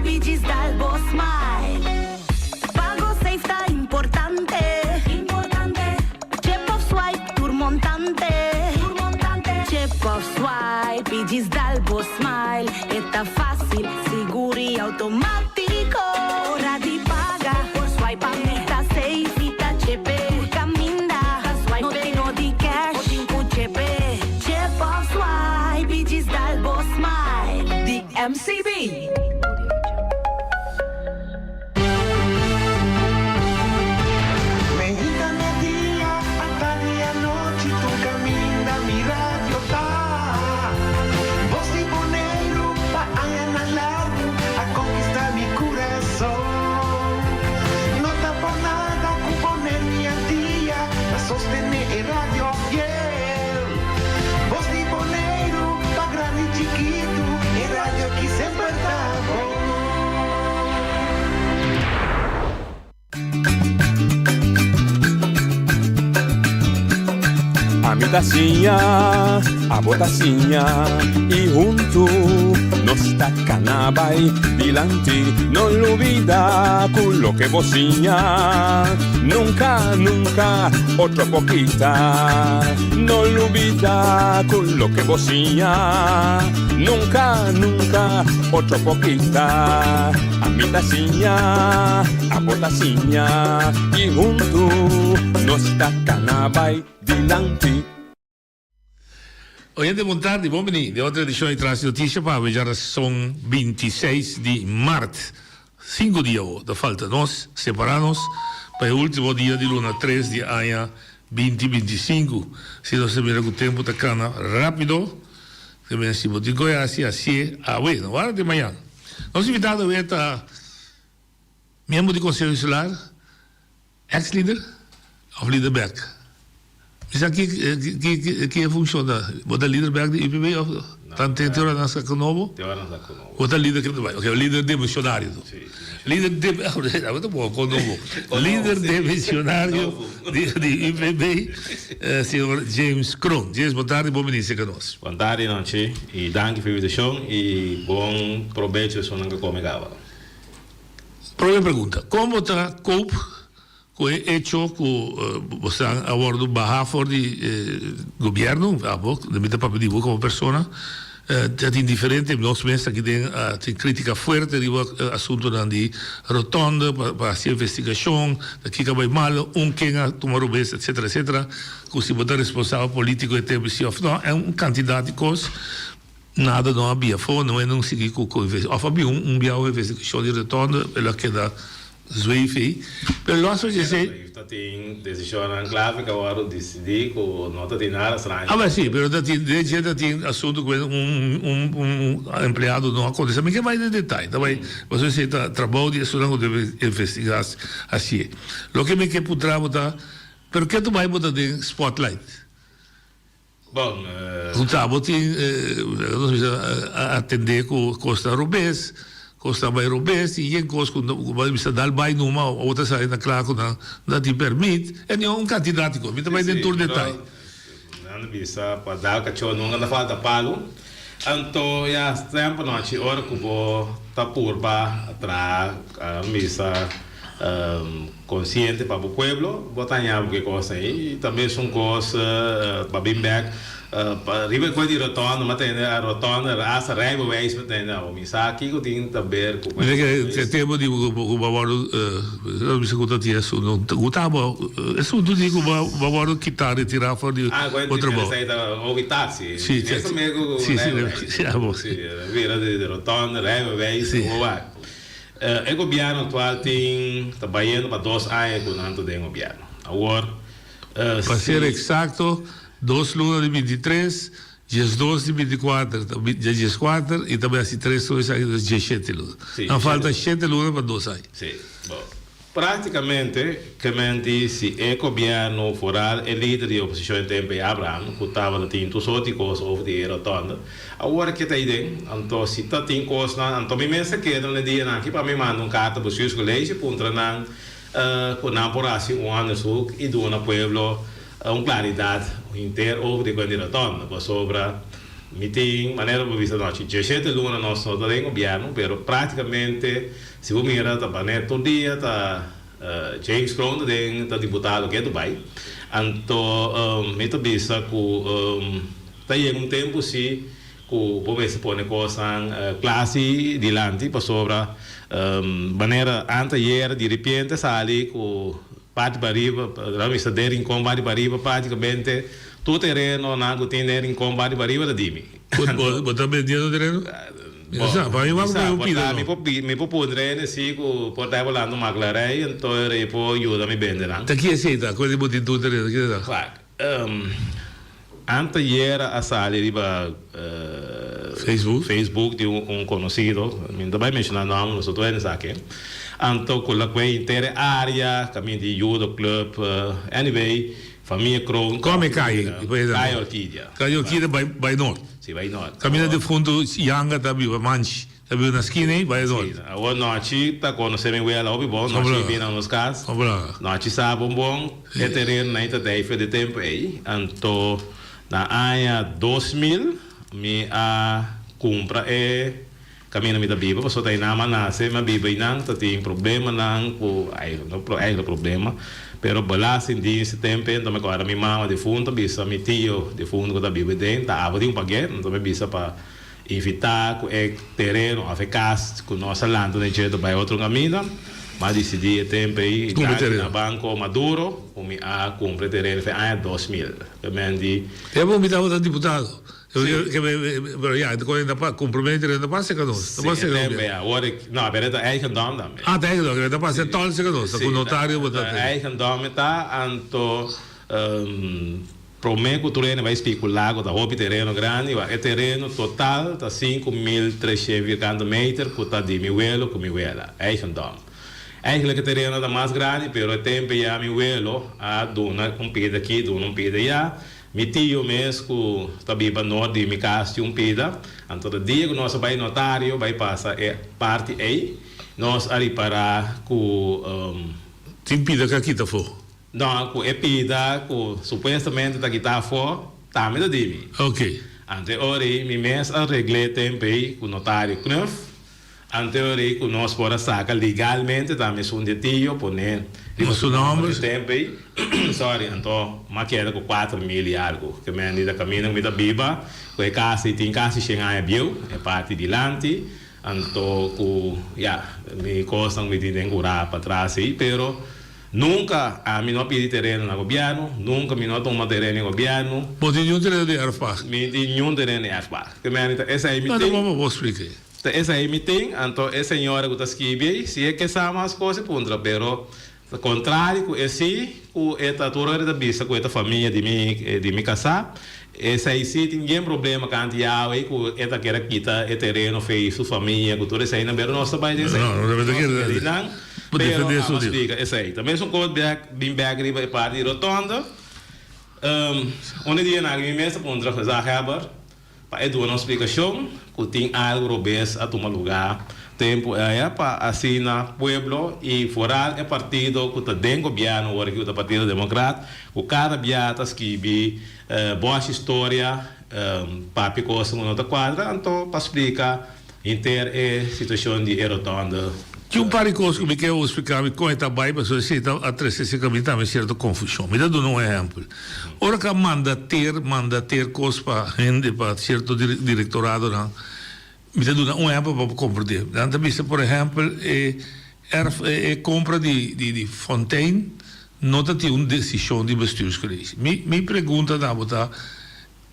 Bigis dal Boss Smile. Pago safe ta importante. Chip of swipe tour montante. Chip of swipe Bigis dal Boss Smile. Está fácil, seguro y automático. Hora de paga por swipe está safe y ta chepe. Caminda, no tengo de cash. Chepe. Chip of swipe Bigis dal Boss Smile. The MCB. A mi tacinha, a botacinha e junto nos tacanabay dilante, no lo olvida con lo que bocinha, nunca, nunca otro poquita, no lo olvida con lo que bocinha, nunca, nunca otro poquita, a mi tacinha, a botacinha e junto nos tacanabay dilante. Oyente, boa tarde, bom venir de outra edição de Trans Notícia para ver a são 26 de março, 5 dias da falta nós separamos para o último dia de luna 3 de ano 2025. Se você mira que o tempo está cana rápido, também se você conhece assim, bueno, hora de manhã. Nosso invitado é membro do Conselho Insular, ex-líder of Liederberg. Is dat que funciona? Wat de Liederberg de IPB of dan teora na Saconovo? Teora na Saconovo. Wat de líder que vai? Okay, líder demissionário. Líder de muito bom, Conovo. Líder demissionário de IPB, senhor James Kroon. James, boa tarde, bom venir conosco. Boa tarde, Nancy, e danke für die Show e bom proveito so nanga come gava. Primeira pergunta, como está cope com o hecho que você a bordo baja for de governo, de minha papel de como pessoa, é indiferente, nós pensamos que tem crítica forte de assunto de rotonda, para fazer investigação, que vai mal, quem tomar o bem, etc, etc, que se botar responsável político e tempo se não, é candidato de coisas, nada não havia, não é não seguir com a investigação, havia investigação de rotonda, ela queda Zweifei, pero lo hace dizer. Tem decisão clave que agora decidir que não tem nada estranho. Ah, mas sim, pero tem assunto com empregado não acontece, mas que vai de detalhe, tá bem? Você está trabalho de estudante deve investigar assim. Lo que me quer putar botar, pero que tu vai botar de spotlight? Bom, o trabalho tem atender com Costa Rubens. Costa vai robes e em coisa que vai se dar vai numa outra saída claro não te permite é candidato que também tem todo detalhe não bisa para dar cachorro não anda falta palo então já tempo não te hora que vou tá por atrás bisa consciente para o pueblo botar em que coisa aí também são coisas para bem back ribe ko di rotonda matende a rotonda asa rijbewijs matende o misaki ko tin taber ko que tempo di bavaro mi secondo ti adesso non gutavo adesso tu dico bavaro chitarre tirar fuori outro bom o guitarra sì questo mego sì vera di rotonda rijbewijs o va e governo atual tin trabalhando para 2 anos com tanto de governo agora para ser exacto 2 lunas de 23 Dias 12 e 24, dias 4 e também assim 3 horas aí dos dias 7 lunas. Não falta 7 lunas para 2 aí. Sim, bom. Praticamente, que se é governo foral, é líder de oposição em tempo de Abraham, que estava tinto só de coisa over de rotonda. Agora que está aí, então se está tem coisa, então me pensa que no dia aqui para me mandar carta para os seus colegas, para não com não por assim ano sul e do na pueblo claridade inteira over de rotonda, para sobre meeting, maneira para vista noite. 17 luna nós não temos governo, pero praticamente se você mirar tá banner todo dia tá James Crown tá deputado que é Dubai. Então, me tá vista que tá aí tempo se que você se põe coisa classe dilante para sobre maneira anterior de repente sali que parte para riba, lá me der em combate para riba praticamente tu terreno na gutinha em combate para riba da dimi. Botar vendiendo terreno? Mi può pondere sì che portare volando maglarei e poi aiuta mi venderà. Da chi è siete? Quelli di butti tu terreno? Chi è da? Antes era a sala riba Facebook di un conosciuto, mi doveva menzionare il nome, non so tu ne sai che. Anto con la quei intere area, cammini di judo club, anyway, famiglia Crown. Come Caio? Caio Orchidia. Caio Orchidia by Nord. Sì, by Nord. Cammina di fondo Yanga da Biva Manchi. Da Biva una skin by Nord. Ora noci ta conoscere quella hobby bon, noci viene a unos cas. Noci sa bon, e terreno na ita dei de tempo aí. Anto na aya 2000 mi a compra e cammina mi da Biva, posso dai nama nasce, ma Biva inang ta tem problema nang po ai no problema. Pero balas in di tempo então me agora minha mama defunta bisa mi tio defunto que tá vivo dentro tá ava de um paguete então me bisa para invitar com o terreno a ficar com nossa landa de jeito para outro caminho mas decidi tempo aí na banco Maduro com me a comprar terreno foi ano 2000 que me andi eu vou me dar outro deputado pero ja, dan kon je dat comprometeren en dat past ik aan ons. Dat past ik aan ons. Nou, bij het eigendom dan. Ah, het eigendom, dat past het tol zich aan ons. Dat kon notario wat dat. Eigendom está anto promete que vai especular com o terreno grande, o terreno total está 5.300 metros, que está de miuelo com miuela, eigendom. Eigenlijk het terreno está mais grande, pero o tempo já miuelo a dona peda aqui, dona peda já. Mi tio mesmo está viva no de mi casa um pida, então o dia que nós vai notário vai passar parte aí, nós ali para com tem pida que aqui tá for. Não, com pida com supostamente tá aqui tá for, tá me dimi. Ok. Ante ori mi mês arregle tempo aí com notário Knuf. Ante ori com nós fora saca legalmente também sou de tio poner seu nome tempo aí. Sorry, então maquera com 4.000 e algo que me anda caminhando me da biba com a casa tem casa chegar bio é parte de lante então com me costam me tem curar para trás aí pero nunca a mim não pedi terreno no governo nunca me não toma terreno no governo pode nenhum terreno de Arfach me nenhum terreno de Arfach que me anda essa aí me tem não vou explicar essa aí me tem então essa senhora que está escrevendo se é que sabe as coisas pontra pero ao contrário, esse o esta turma da bisa com esta família de me casar, esse aí sim tem nenhum problema com a aí com esta quer quitar o terreno fez sua família, com tudo isso aí não é nossa pai desse. Não deve ter. Não. Pero a explica esse aí. Também são coisas bem bagre para de rotonda. Onde dia na minha mesa contra fazer haber para é uma explicação que tem algo robês a tomar lugar. Tempo é para assinar pueblo e foral é partido que está dentro do governo agora que o partido democrata o cada biata que boa história para picosa uma outra quadra então para explicar inteira situação de rotonda que par de coisas que me quer explicar como está bem para você a três esse caminho também certa confusão me dá um exemplo ora que manda ter coisas para gente para certo diretorado não me dá um exemplo para compreender. Então, por exemplo, compra de Fontaine não tem uma decisão de bestuurscollege. Me pergunta da botar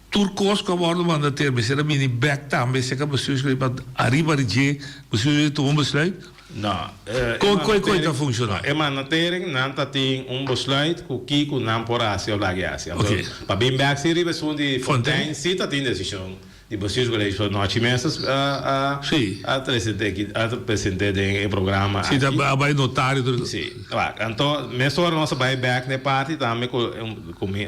turcos que agora manda ter, mas será mini back também se que bestuurscollege para arriba de bestuurscollege tomar besluit. No. Como está funcionando? É manatering, nanta tem besluit que o não por assim lá que assim. Para bem back se riba são de Fontaine, se tá tem decisão. De vocês colégio nós imensas a apresentar em programa. Sim, vai notário tudo. Sim. Então, nessa hora nossa vai back na parte também com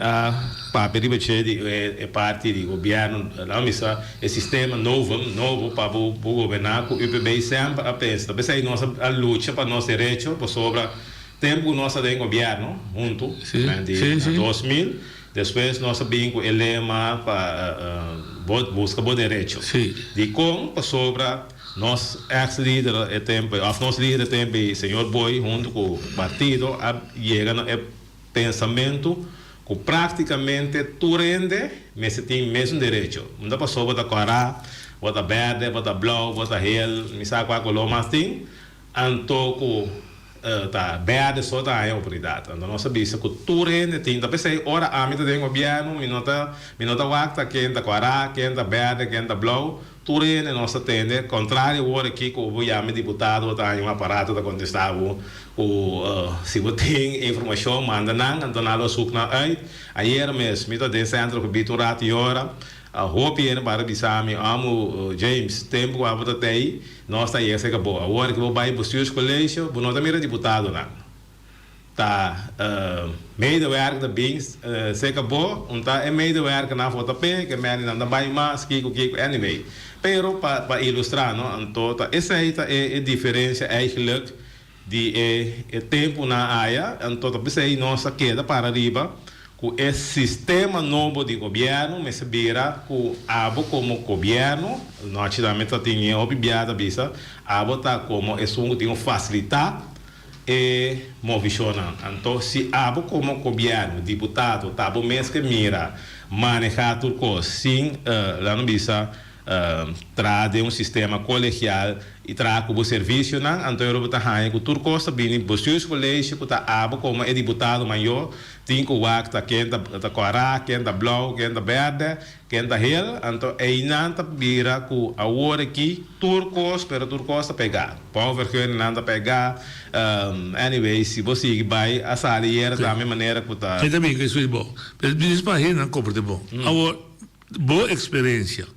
a papel riba de parte do governo, lá missa é sistema novo para o governar com o UPB sempre a pensa. Mas aí nossa a luta para nosso direito, para sobre tempo nossa de governo junto, de 2000. Depois nós sabemos que o lema para buscar bom direito. De como sobre nosso ex-líder é tempo, nosso líder é tempo, senhor Boy, junto com o partido, chega no pensamento que praticamente tu rende, mas você tem o mesmo direito. Não dá para sobre da cora, bota verde, bota blau, bota hel, me sabe qual color mais tem, então tá verde só tá a autoridade. Então nós sabemos que tu rende tem, tá pensei ora a mim tem governo, minota wacta quem tá cora, quem tá verde, quem tá blau, tu rende nossa tende, contrário ora aqui que o chame deputado tá em um aparato da contestar se você tem informação manda não, então nada sukna aí mesmo, mito de centro que biturat ora a hope para bisami amo James tempo a bota tei nós tá aí essa que boa agora que vou vai buscar os colégios vou não tá mira deputado não tá medewerker da bins se que boa tá é medewerker na foto p que me não vai mais que anyway pero para ilustrar não então tá essa aí tá é diferença eigenlijk de tempo na área então tá pensei nossa queda para arriba com esse sistema novo de governo, mas vira com abo como governo, nós também temos obviado bisa, abo tá como é um que facilitar e movisionar. Então, se abo como governo, deputado, tá bom mesmo que mira manejar tudo coisa, sim, lá no bisa trazer um sistema colegial e trazer o serviço, não? Então eu vou estar com tudo coisa bem, buscar colégio, que tá abo como é deputado maior, tem que o acta quem tá cora, quem tá blau, quem tá verde, quem tá hel, então aí não tá vira com a hora aqui turcos, pero turcos tá pegar, pão vermelho não tá pegar, anyway se você vai a sair da mesma maneira que tá. Eu também que isso é bom, mas diz para ele não compra bom. Agora boa experiência.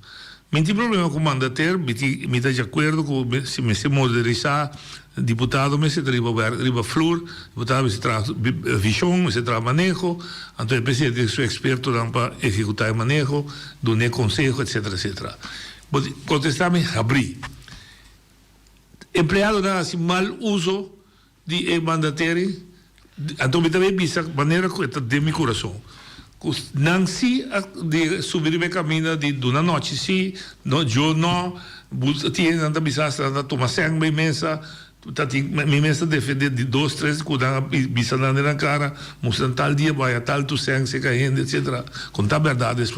Não tem problema com o mandatário, me está de acordo com se me se modernizar, deputado me se triba flor, deputado me se traz visão, me se traz manejo, então eu preciso de ser experto para executar o manejo, dar conselho, etc, etc. Contestar-me, abrir. Empregado dá assim mal uso de mandatário, então eu também penso maneira que está de meu coração. Não se de subir o caminho de uma noite se no eu não tinha nada bisa nada tomar sangue bem mesa minha mesa defender de 2, 3 cuidar bisa na cara mostrando tal dia vai a tal tu sangue se caindo etc contar a verdade isso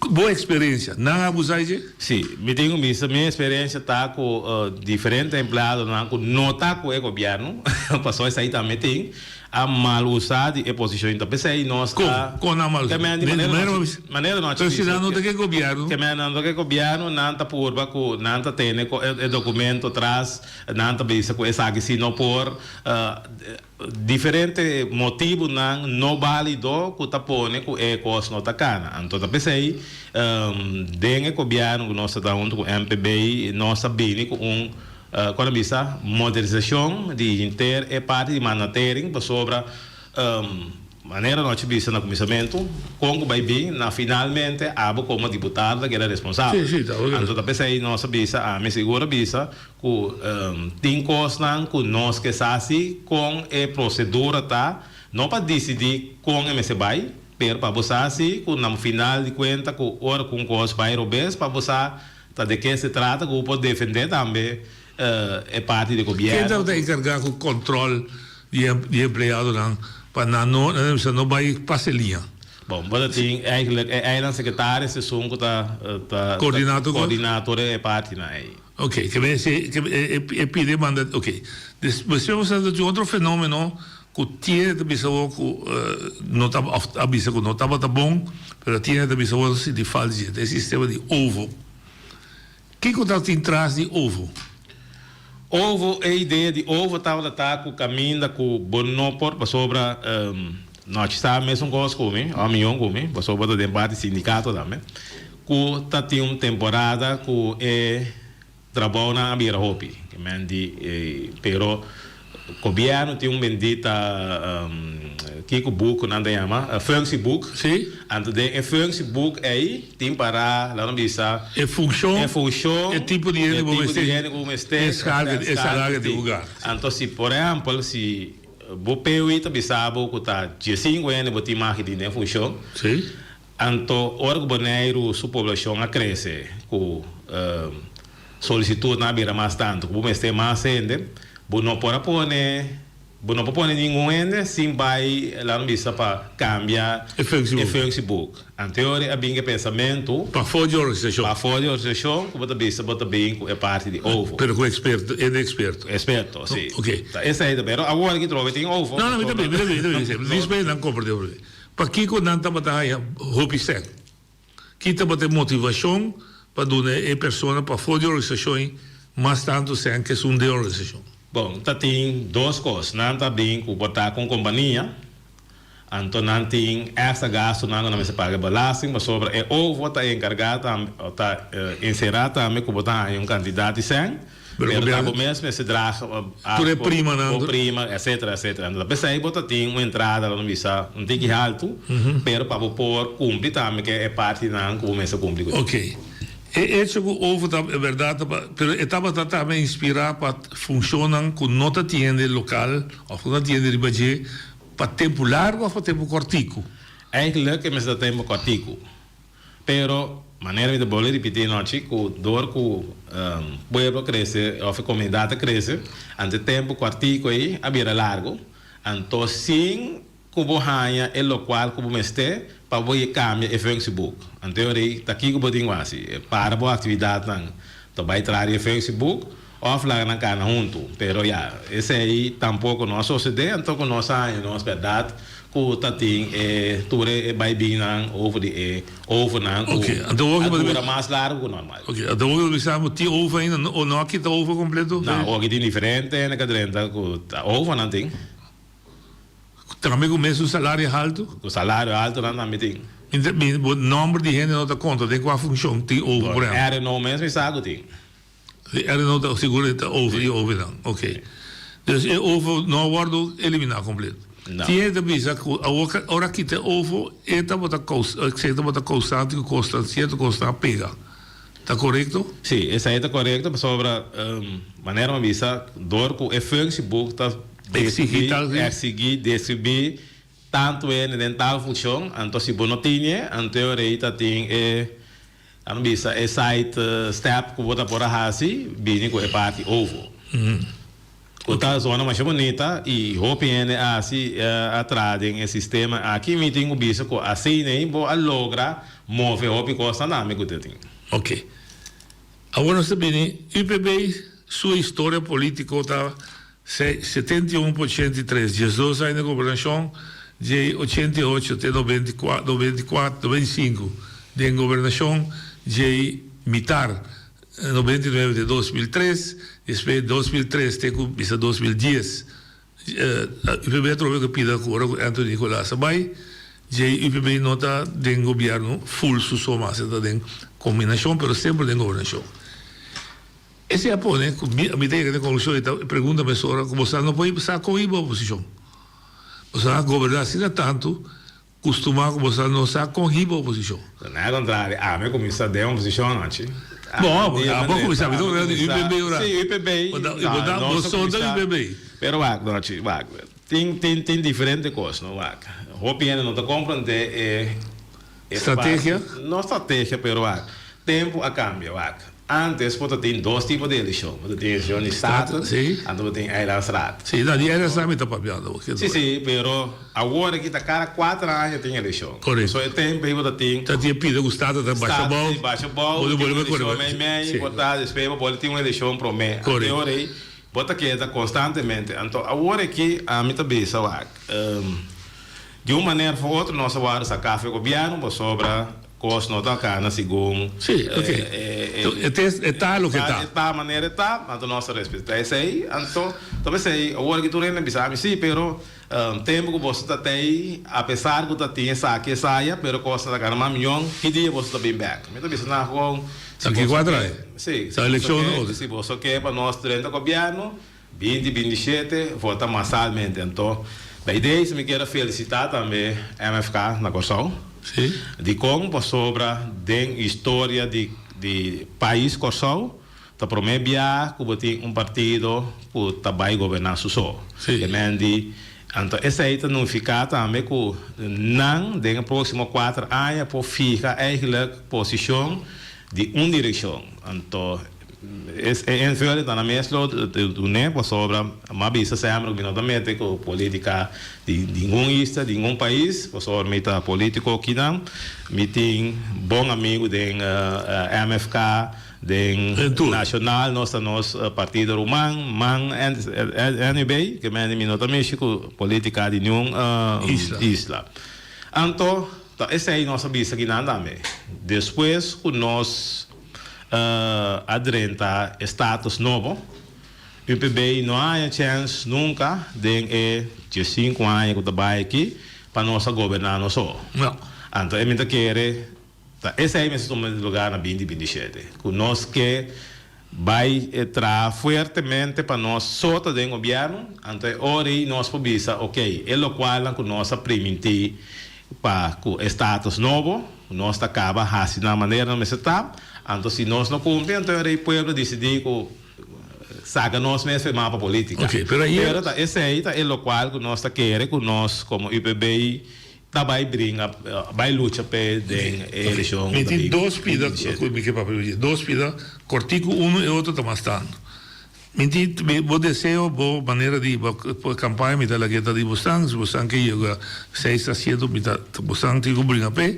boa experiência não abusar de sim me tenho missa minha experiência tá com diferentes empregados não tá com o governo passou isso aí também tem a mal usada e posição então pensei nós com a mal maneira nós precisando de que governo que me que governo não tá por baco não tá tem o documento atrás não tá bisa com essa que se não por diferente motivo não válido que tá pone com ecos não tá cana então pensei den o governo que nós tá junto com MPB nós sabemos com quando bisa modernização de inter é parte de manatering sobre maneira nós bisa no começamento como vai bem na finalmente abo como deputado que era responsável então da pensei nossa bisa me segura bisa que tem coisas que nós que sabe com a procedura tá não para decidir com o se vai per para você assim que no final de conta que hora com coisas vai robes para você tá de que se trata que pode defender também é parte do governo. Quem está encarregado com o controle de empregado para não vai passar linha? Bom, mas tem a secretária se são que coordenador é parte aí. Ok, que pede manda, ok. Depois vamos falar de outro fenômeno que tinha de pessoa que não estava avisa que não estava bom, mas tinha de pessoa que de falta de sistema de ovo. Que que tem atrás de ovo? Ovo a ideia de ovo tal tá com caminho com bonopor para sobra nós está mesmo coisa comigo, a minha comigo, para sobra do debate sindicato também. Com tá tem uma temporada com trabalho na abira hopi, que mendi pero governo tem bendita que o book não tem ama Facebook sim antes de Facebook aí tem para lá não bisa função tipo de dinheiro como este salário de lugar então se por exemplo se você está bisabo que está de 5 anos você mais de dinheiro função sim então hora que boneiro sua população a cresce com solicitude na beira mais tanto como este mais ainda não pode pôr nenhum ainda sim vai lá no bisa para cambiar Facebook anterior a bem que pensamento para fora de organização que bota bisa bota bem é parte de ovo pero com experto sim ok essa aí também agora que trova tem ovo não me também diz bem não compreendo para que quando não tá batendo hope sec que tá batendo motivação para dar a pessoa para fora de organização mas tanto sem que são de organização. Bom, tem duas coisas. Não está bem com botar com companhia. Então, não tem essa gasto, não se paga belasting, mas sobre ou vou estar encarregado, está inserado também com botar um candidato sem. Pero está com mesmo esse draga. Prima, etc. Então, pensa aí, botar tem uma entrada, não visa, não tem que alto, pero para pôr cumprir também, que é parte não começa a cumprir. Ok. Esse ovo é verdade, mas estava tentando inspirar para funcionar com nota tienda local ou com nota tienda de budget para tempo largo ou para tempo curtico. Eigenlijk é mesmo tempo curtico, pero maneira de bolar repetir noite que dor que o povo cresce ou a comunidade cresce, ante tempo curtico aí a beira largo, então sim como hanha é local como este para você cambiar o Facebook. Anteriormente, está aqui como digo assim, para boa atividade não, vai trazer o Facebook, offline na cana junto, pero já, esse aí tampouco não sucede, então com nós nós verdade, que tá tem tudo vai bem não over de over não, então mais largo que normal. Ok, então o que tem over ainda ou não aqui tá over completo? Não, o que tem diferente na cadrenta, que over não tem. Também com o mesmo salário alto? O salário alto não tem. O número de gente não dá conta de qual função tem over por exemplo. Era não mesmo sabe tem. Era não dá seguro está over e over não. Ok. Então over não guardo eliminar completo. Tinha de pensar que a hora que tem over está bota constante que custa certo custa pega. Está correto? Sim, essa aí está correto sobre maneira de pensar dor que o Facebook está exigir tanto em tal função, então se você não tem, então aí tem a site step que você pode fazer, bem com a parte ovo. Outra zona mais bonita e hopiene assim atrás em sistema aqui me tem o bicho que assim nem vou lograr mover hopi costa na me que tem. Ok. Agora você bem, UPB sua história política está 71%, 12 anos de governação, de 88 até 94, 95 de governação, de militar, 99 de 2003, depois de 2003 até 2010, o UPB trocou que pida com Anthony Nicolás Sabay, de UPB não está de governo full susoma, está de combinação, mas sempre de governação. Esse é a né? A minha ideia de conclusão é pergunta me sora como você não pode passar com a oposição. Você não governar assim tanto, costuma como você não sabe com a oposição. Não é contrário, a minha comissão de oposição não é. Bom, a boa comissão, então o UPB ora. Sim, o UPB. Vou só da UPB. Pero tem diferente coisas, não é? Opinião não está compreendendo estratégia. Não estratégia, pero tempo a cambio, Antes, você tem dois tipos de eleição. Você tem eleição de Estado, e você tem a eleição. Sim, a eleição está papiando. Sim, mas agora que está cada 4 anos tem eleição. Correto. Só é tempo que você tem... Está tinha pedido que o Estado está baixa bola. Você pode eleição meio, depois pode ter uma eleição para o meio. Correto. Você queda constantemente. Então, agora que a minha cabeça, de uma maneira ou outra, nós vamos sacar o governo sobre cos no tá cana según Sí, ok. Está lo que está. Está maneira está, então nós respeitamos aí, então talvez aí agora que tu nem bisa sim, pero tempo que você tá aí, apesar que tu tinha saque saia, pero costa da cara milhão, que dia você tá bem back. Então bisa na com Aqui quadra. Sim. Essa eleição não. Se você quer para nós durante o governo 2027 vota massalmente, então a ideia é me quero felicitar também a MFK na Corsão. Sim. De como sobra den história de país Corsão, tá promebia que tem partido que tá vai governar só. Sim. Então essa aí não fica também que não den próximo 4 anos por ficar eigenlijk posição de direção. Então en veel dan meestal de né sobre uma visa sempre que com política de nenhum país sobre meta político que não meeting bom amigo de MFK de nacional nos partido romano man NB que me minota México política de nenhum isla então essa é nossa visa que não também depois que nós adrenta status novo, UPB não há chance nunca de 5 anos que trabalha aqui para nós governar nós só. Então, é muito querer, esse é o lugar na 2027, que nós que vai entrar fortemente para nós só do governo, então hora nós podemos ok, é o qual que nós permitir para o status novo, nós acaba assim na maneira não está. Então, se nós não cumprimos, então o povo decidir que saca nós mesmos mapa política. Ok, pero aí... esse aí é o qual que nós queremos, que nós, como UPB, vai brincar, vai lutar para a eleição. Tem dois pida, cortico, um e outro está bastante. Vou desejo, boa maneira de campanha, me dá a gueta de Bustang que chega 6 a 7, Bustang tem que brincar para.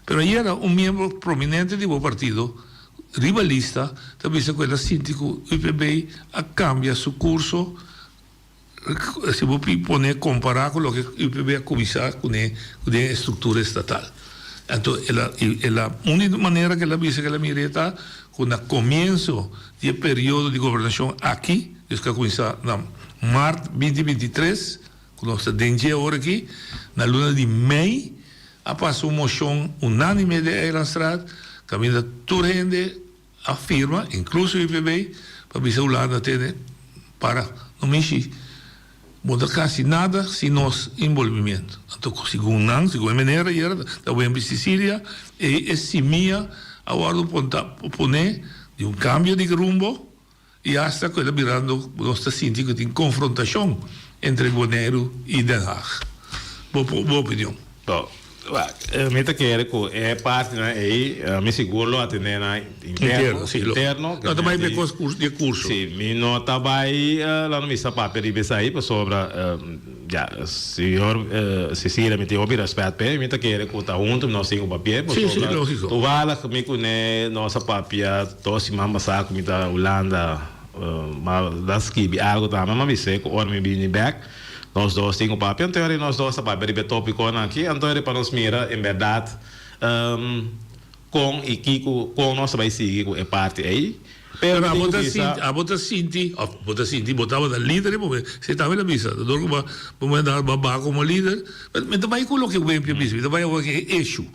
Pero aí era membro prominente do partido, rivalista, também se aquela síndico UPB a cambia seu curso, se vou poner comparar com o que o UPB a começar com a estrutura estatal. Então, a única maneira que ela diz que ela mireta com o começo do período de governação aqui, desde que começar na março 2023, quando nós estamos agora aqui, na luna de maio, passou uma moção unânime de Eilandstraat, que a Turende afirma, incluso o IPB, para ver se a Holanda tem para não mexer. Não quase nada sem nosso envolvimento. Então, segundo a maneira, da UEM Sicília, e estimia a hora de poner de cambio de rumbo e hasta que ela virando nossa síndica de confrontação entre Bonaire e Den Haag. Boa opinião. Meta quer que é parte aí me seguro a ter na interno não também de curso sim me nota vai lá no missa papel de sair para sobra já senhor Cecília me tem ouvir respeito para meta quer que tá junto nós temos papel sim lógico tu vai lá comigo né nossa papel todos mamba saco me da Holanda mas das que algo tá mas me sei que or me bem back nós dois temos papel, então nós dois sabemos o tópico aqui, então para nós mirar, em verdade, com e que com nós vai seguir é parte aí. Pero a bota Sinti, botava da líder, você estava na missa, vamos dar babá como líder, mas também coloquei o bem para missa, também o que é eixo.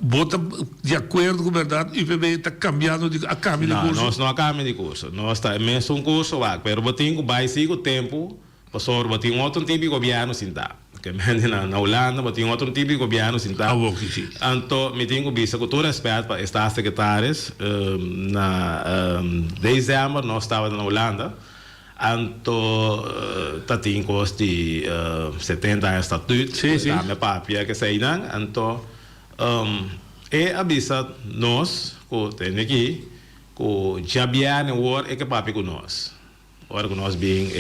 Bota de acordo com a verdade, o IPB está cambiando a caminho de curso. Nós não caminho de curso, nós está mesmo curso, mas botinho vai seguir o tempo. Pastor, tem outro tipo de governo sem dar. Na Holanda, tem outro tipo de governo sem dar. Então, me tenho visto com todo respeito para estar secretários. Na dezembro, nós estávamos na Holanda. Então, tem custo de 70 anos de estatuto. Sim. A minha papia que sai não. Então, avisa nós, que tem aqui, que já vier no war é que papi com nós. ora que nós bem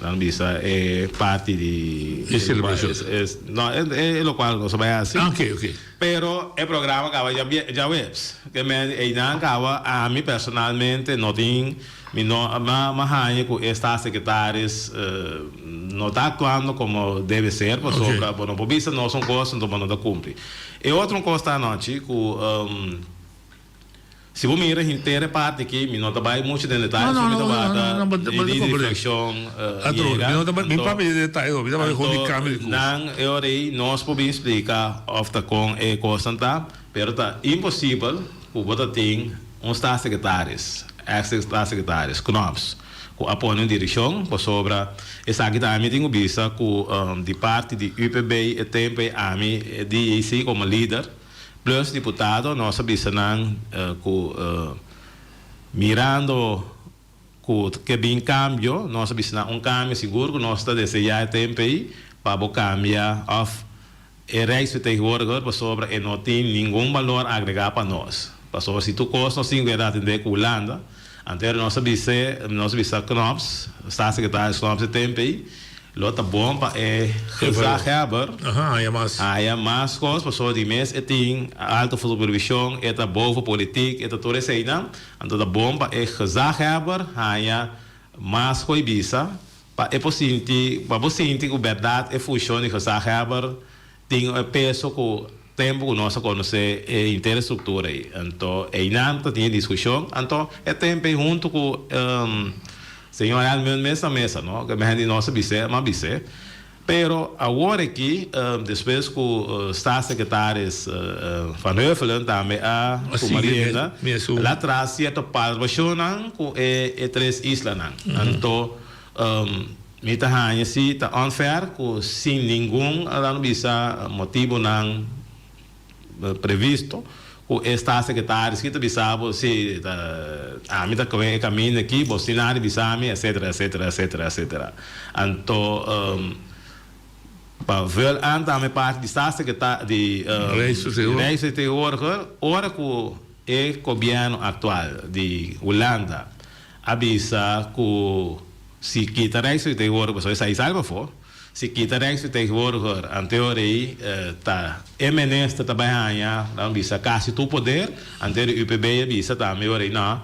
não bisa parte de celebration. Não é o qual nós vai assim. Ok. Pero el programa acaba ya webs que me acaba a mí personalmente no tem mais com estas secretárias não está actuando como deve ser por sobra por não pobisa não são coisas então não dá cumprir e outra coisa noite com se você mira inteira parte aqui me não trabalha muito de detalhes não de reflexão me papo de detalhes me trabalha com de câmera não eu aí nós podemos explicar ofta com é coisa tá pero tá impossível o botar tem staat secretários ex-secretários, KNOPS, com apoio de direção, por sobre essa aqui também tem o bisa com de parte de UPB e tempo a mim de como líder, plus deputado nossa bisa não com mirando com que bem cambio nossa bisa cambio seguro que nós está desejar tempo aí para cambiar of e reis vertegenwoordiger por sobre e não tem nenhum valor agregado para nós. Passou se tu custa 50 de Holanda, antes nossa bisa KNOPS, staatssecretaris KNOPS tempo aí, lota bom para gezaghebber. Há mais coisas, passou de mês e tem alta supervisão, eta boven politiek, eta toda essa aí, então da bom para gezaghebber, há mais coisa bisa, para você sentir que a verdade é função de gezaghebber, tem peso com tempo que nós conhecemos a inteira estrutura aí. Então, ainda tem discussão. Então, é tempo junto com o senhor Almeida mesa, não? Que a gente não sabe se, mas bisa. Pero agora aqui, depois que os staatssecretários Van Heuvelen também com Mariana, lá atrás certa participação com três islas. Então, mita hanya si ta unfair ko sem nenhum motivo não previsto o staatssecretários que bisabo se a mita caminho aqui bolsinar bisame etc. Então para ver anda a parte de staatssecretário de reis vertegenwoordiger ora com o governo atual de Holanda avisa com se kita reis vertegenwoordiger zoals hij zelf voor se kita reis vertegenwoordiger anterior tá minister tá banhanya não bisa quase tu poder anterior UPB bisa também ora não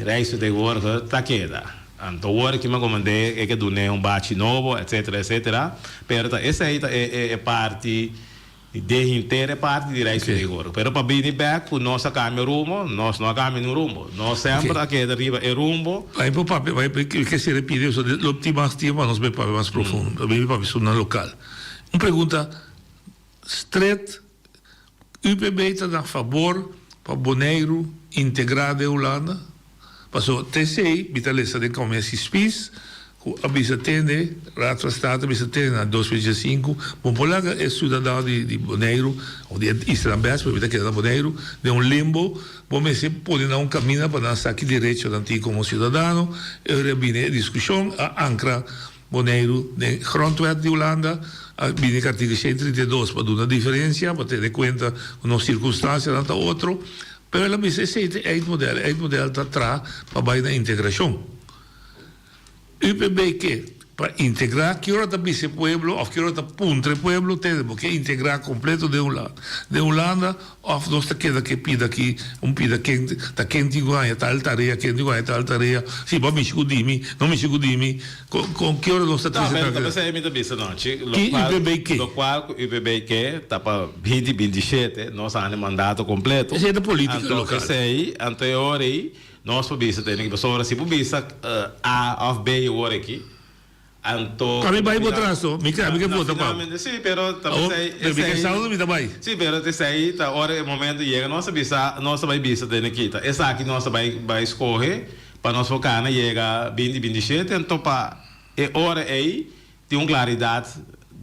reis vertegenwoordiger tá queda então que me comandei é que do bate novo etc pero essa aí é parte de inteira parte de reis vertegenwoordiger pero para vir back com nossa caminho rumo nós não caminho no rumo nós sempre aqui arriba é rumo vai pro papo vai que se repite isso de optimas tema nós bem mais profundo bem para isso na local uma pergunta straight UPB está a favor para Bonaire integrar de Holanda passou TCI vitaleza de comércio spis a bisa tende, Raad van State bisa tende na 2005, bom polaga é cidadão de Bonaire, ou de Islambés, para evitar que é Bonaire, de limbo, bom se pode dar caminho para dar aqui direito de como cidadão, e bine discussão a ancra Bonaire de grondwet de Holanda, bine artigo 132 para dar uma diferença, para ter em conta uma circunstância da outra, mas ela bisa é o modelo está atrás para a integração. UPB que para integrar que hora também esse pueblo ou que hora tá puntre pueblo temos que integrar completo de Holanda ou nós tá queda que pida aqui pida quente tá quente igual tal tarefa se vai me escudimi não me escudimi com que hora nós tá trazendo mas é muito bem não que local UPB que tá para 2027 nós há mandato completo esse é da política local esse aí anterior aí nós pobisa tem que pessoa se pobisa A of B hora aqui então kami vai botar só me vota para sim pero também que saúde me também sim pero te sei tá hora momento chega nossa vai bisa tem aqui tá essa aqui nossa vai escorrer para nós focar na chega 2027 então para hora aí tem uma claridade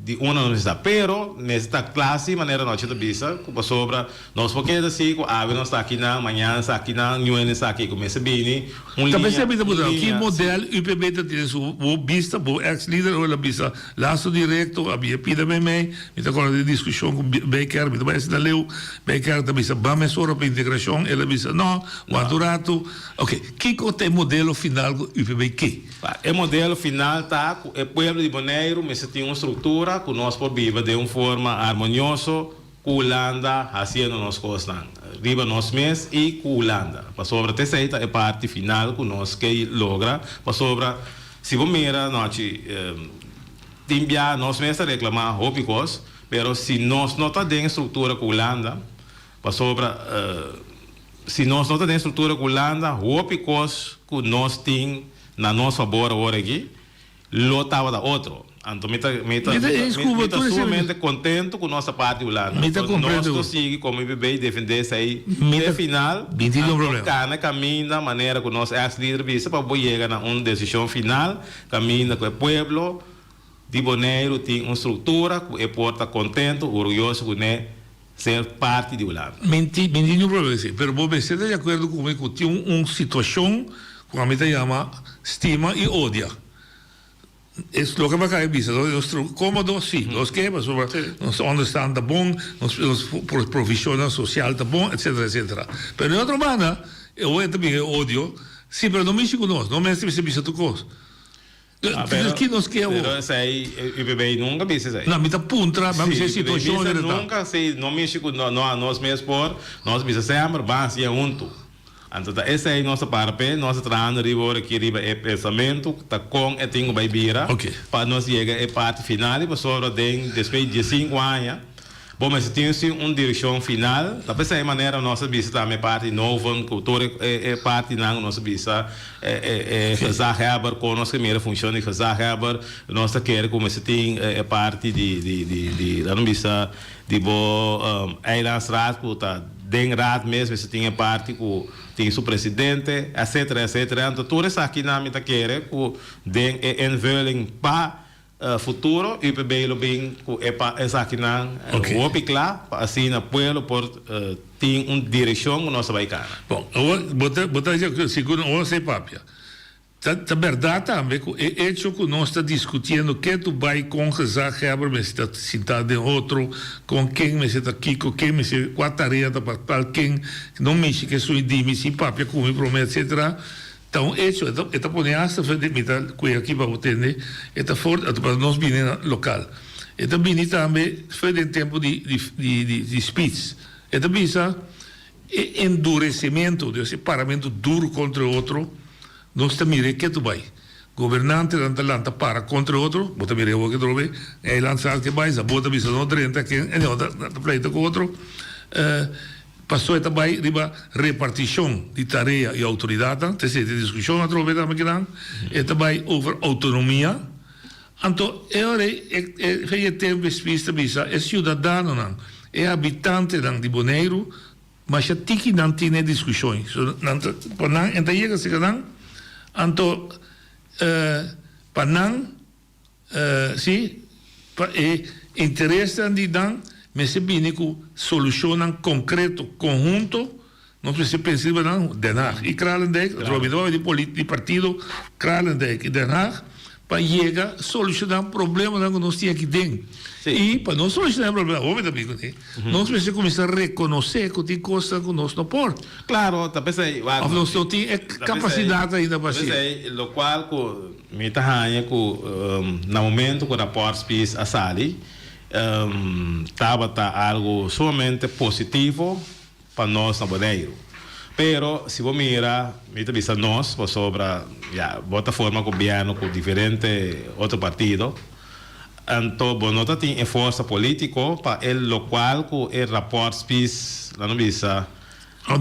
de uma universidade, pero nesta classe maneira nós temos vista que sobra nós porque assim que a não está aqui na manhã está aqui na noite está aqui começa bem Também se habita mudar. Que modelo UPB tem o vista, o ex-líder ou a vista laço direto, havia pida bem me agora de discussão com Becker, me também se da leu, Becker também se vamos só para integração, ela visa não, quanto rato, ok, que é o modelo final do UPB que? O modelo final tá o povo de Bonaire, mas tem uma estrutura que nós por viver de uma forma harmoniosa, com Holanda fazendo nossas coisas, riba nós mesmos e com Holanda. Para sobre a terceira é a parte final que nós que logra, para sobre se você mira nós timbia nós mesmos reclamar hópicos, pero se nós não tá dentro estrutura com Holanda, para sobre se nós não tá dentro estrutura com Holanda, hópicos que nós tem na nossa favor agora aqui, lotava da outro. Então, me somente contente com nossa parte Holanda. Nós conseguimos, como bebê, defender isso aí. No final, cada caminho da maneira que nós ex-líder visa para chegar a uma decisão final, caminho com o povo de Bonaire tem uma estrutura que é porta contente, orgulhoso com ser parte de Holanda. Mentira no problema, pero você está de acordo comigo que tem uma situação que a gente chama estima e odia. Es lo que va a caer vista, los cómodos sí, los que nos understand the bon, los profesionales social the bon, etcétera, etcétera. Pero de otra manera, yo también odio, sí, pero no me hice con nosotros, no me hace visto tu cosa. Pero esse aí, o bebê nunca disse isso aí. Não, me está puntra, mas me situação nunca sei, não me hice com nós mesmos por, nós bisa sempre vamos ir junto. Então, essa é a nossa parte, nós trabalhamos aqui é pensamento, tá com e tem vai vira, para nós chegar a parte final, e para depois de 5 anos, bom, mas tem uma direção final, da dessa maneira nossa visita também parte nova, cultura é parte na nossa visita, fazer Heber com nossa primeira função de fazer Heber, nossa quer como se tem parte de nossa visita de bo Eilandsraad, tá den raad mesmo se tinha parte que tem o presidente, etc, etc. Então tudo isso aqui na minha quer que den invulling para futuro e bem bem que é aqui na o piclar assim na pueblo por tem uma direção que nós vai cara. Bom, botar seguro ou sei papia. A verdade também que é hecho que nós está discutindo que tu vai conversar Heber, mas está sentado em outro, com quem me está aqui, com quem me está com a tarefa para quem não mexe que sou idime, se papia como promete, etc. Então, hecho, esta ponhasta foi de mitad que aqui para entender, esta for para nós vir local. Esta vini também foi de tempo de speech. Esta visa endurecimento, de separamento duro contra o outro. Nós também que tu vai. Governante da para contra outro, bota mire o que trove, é lançar que vai, bota visa no 30 que é outra pleita com outro. Passou esta vai riba repartição de tarefa e autoridade, tem discussão a trove também que não. Esta vai over autonomia. Então, é tempo vista é cidadão não, é habitante de Bonaire, mas já tiki não tem discussões. Então, não chega se não. Então, panang, sim, interesse de dan, mas se bem que solucionam concreto, conjunto, não precisa pensar não, Den Haag e Kralendijk, trovidor de partido, Kralendijk e Den Haag, para chegar a solucionar problemas que nós temos aqui dentro. E para não solucionar problemas, obviamente, nós precisamos começar a reconhecer que tem coisas que nós não podemos. Claro, talvez aí. Nós não temos capacidade ainda para fazer. O qual, me está no momento que o rapporto a Sali, estava algo somente positivo para nós na Bonaire. Pero, se você mirar, nós, sobre a forma que governo com diferentes outros partidos, então, nós temos força política para o local que o rapporto PIS, lá no Bisa, a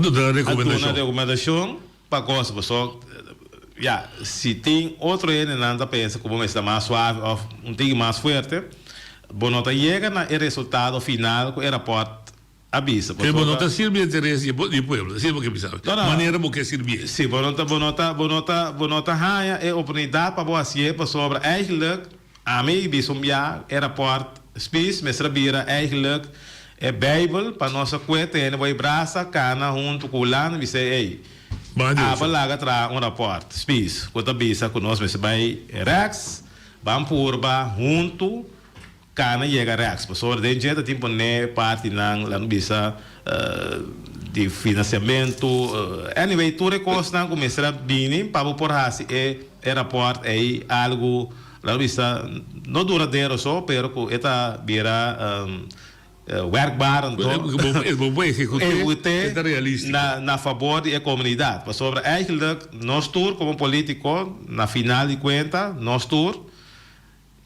recomendação para coisa, se tem outro ainda pensa que está mais suave ou um pouco mais forte, nós chega no resultado final que o rapporto avisa. Pero não está servindo o interesse do povo, assim que pensava. Maneira que servir. Sim, bonota é oportunidade para você sobre eigenlijk Ami Bisumbia, airport, Spies, Mesra Bira, eigenlijk, Bijbel, para nossa cueta, en vai braça, cana, junto com o lano, we say, ei, abalaga tra um rapport, Spies, quota bisa, conosco, mas vai Rex, Bampurba, junto, cana, chega Rex, pessoa, de jeito, tipo, né, parte, não, lá no bisa, de financiamento, anyway, tudo costa, começar a vir, para por hasi, airport, algo, lá no bisa, não duradouro só, pero que eta vira werkbaar na favor da comunidade. Mas sobre eigenlijk, nós tour como político, na final de conta, nós tour,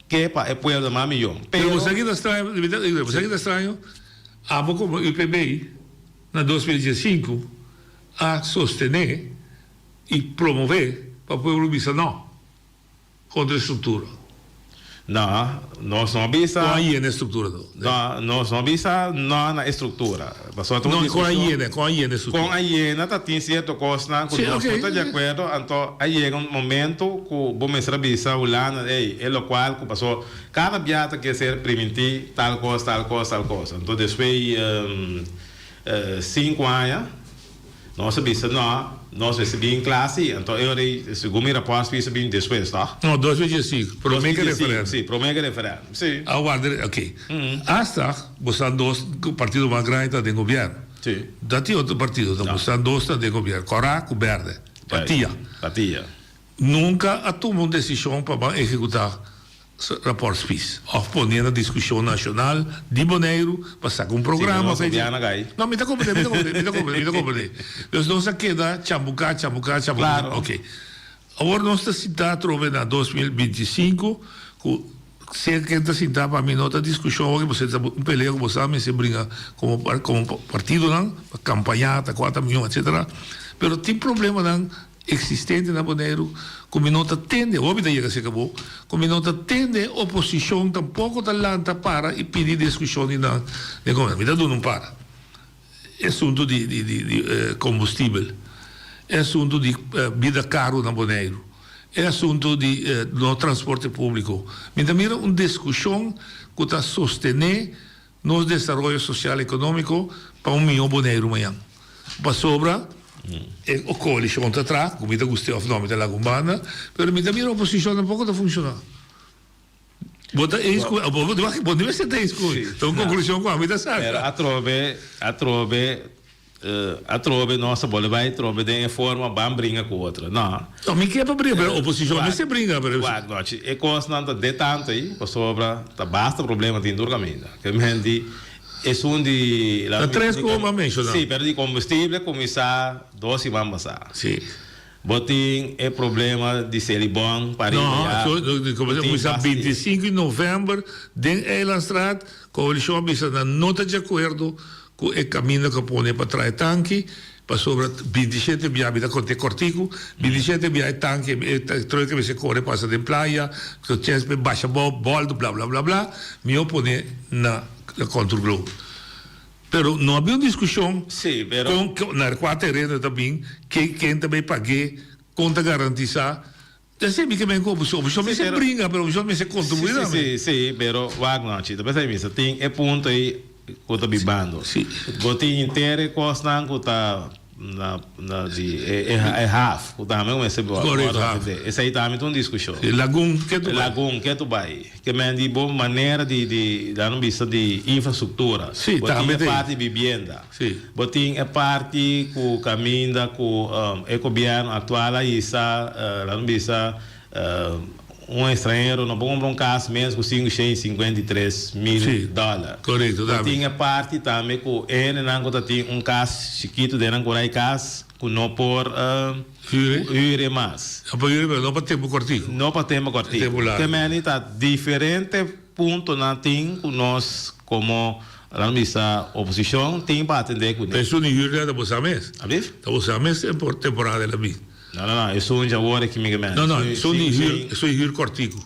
que para o pueblo mais milhão. Pero você aqui está estranho, abo como o IPBI, na 2015, a sostener e promover para o pueblo bisa não, contra a estrutura. Não, nós não bisa. Com a hiena estrutura, não. Nós não bisa não na estrutura. Não, com a hiena estrutura. Com a hiena, tem certo coisa, que nós estamos de acordo, então aí chega momento que o mestre bisa o lana, é o qual que passou cada viagem que ser permitir tal coisa. Então depois 5 anos, nós bisa não. Nós recebemos em classe, então eu segundo o rapaz recebi depois, tá? Não, 2015, promega referendo. Sim, promega referendo, sim. Aguarde, ok. Hasta, você dois, o partido mais grande está de governo. Sim. Dati outro partido, então você dois está de governo. Corá, com verde. Patia. Nunca tomou uma decisão para executar rapport Spies. Of poner na discussão nacional de Bonaire, passar com um programa. Não, me está compreendendo. Então, nós queda chambucar. Claro. Ok. Agora, nós estamos citando na 2025, se que está citando para mim, outra discussão, que você está peleando, você sabe, se brinca como partido, não? Campanha, 4 milhões, etc. Mas tem problema, não? Existente na Bonaire, como não atende, óbvio que se acabou, como não atende oposição, tampouco talanta para e pedir discussão de governo, não para. É assunto de combustível, é assunto de vida caro na Bonaire, é assunto de no transporte público. Mas também é uma discussão que está sostener no desenvolvimento social e econômico para 1 milhão de Bonaire amanhã. Para sobra, o coalição está atrás, como está Gustavo nome da Lagumbana, mas também a oposição tampouco está funcionando. Deve ser isso. Então, conclusão com a vida sabe. A trove nossa bola vai trove de forma bam brinca com outra. Não, me quer para brigar, a oposição não se brinca. É coisa não de tanto aí, para sobra, basta problema tem duro caminho. Que me rendi é um de la três como mencionar. Sim, pero de combustível começar 12 vamos passar. Sim. Botim é problema de ser bom para começar 25 de novembro, dentro da Eilandstraat, a coalição não está de acordo com o caminho que põe para trás tanque, para sobre 27 viagens da Conte Cortico, 27 viagens tanque, troca que se corre passa de praia, que o baixa bola, blá blá blá blá, me opone na contra o globo. Pero não havia uma discussão com na quarta-feira também, que quem também pague, conta garantizar. Eu sei que bem como o senhor me se brinca, mas o senhor me se contribui. Sim, pero Wagner, também sabe isso, tem ponto aí que está bibando. Sim. Botem inteiro costa que está na de é half, o também como esse esse aí também tem uma discussão. Lagoon que tu vai, que me de boa maneira de dar vista de infraestrutura. Sim, também é parte de vivenda. Sim. Botem é parte com o caminho da com o governo atual aí está dar vista estrangeiro não pode comprar caso mesmo com 553 mil dólares. Correto, tinha parte também com ele não tem caso chiquito de não correr caso com não por hyre mais. Não para tempo cortico. Não para tempo cortico. Que me está diferente ponto na tem com nós como a oposição tem para atender com. Isso não hyre da você mês. A ver? Da você mês é por temporada da vida. Não, isso é um jaguar que me Não, isso é hyre cortico.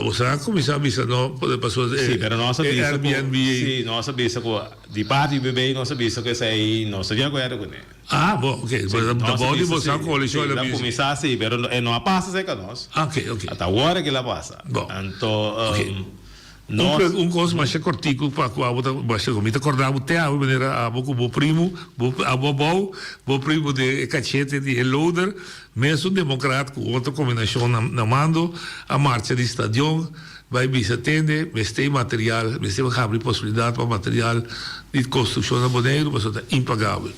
você começar a visa não pode passar Sim, pero nós sabemos Airbnb. Sim, nós sabemos que de parte do bebê nós sabemos que isso aí não seja agora com ele. Ah, bom, ok. Da bom de você coleção da começar assim, pero não passa seca nós. Ok, ok. Até agora que ela passa. Bom. Então, um coisa mais cortico para a você comida acordar até a maneira a boco primo, bo primo de cachete de loader, mesmo democrático, outra combinação na mando, a marcha de estadião, vai me atende, veste material, veste abrir possibilidade para material de construção da boneiro, mas é impagável.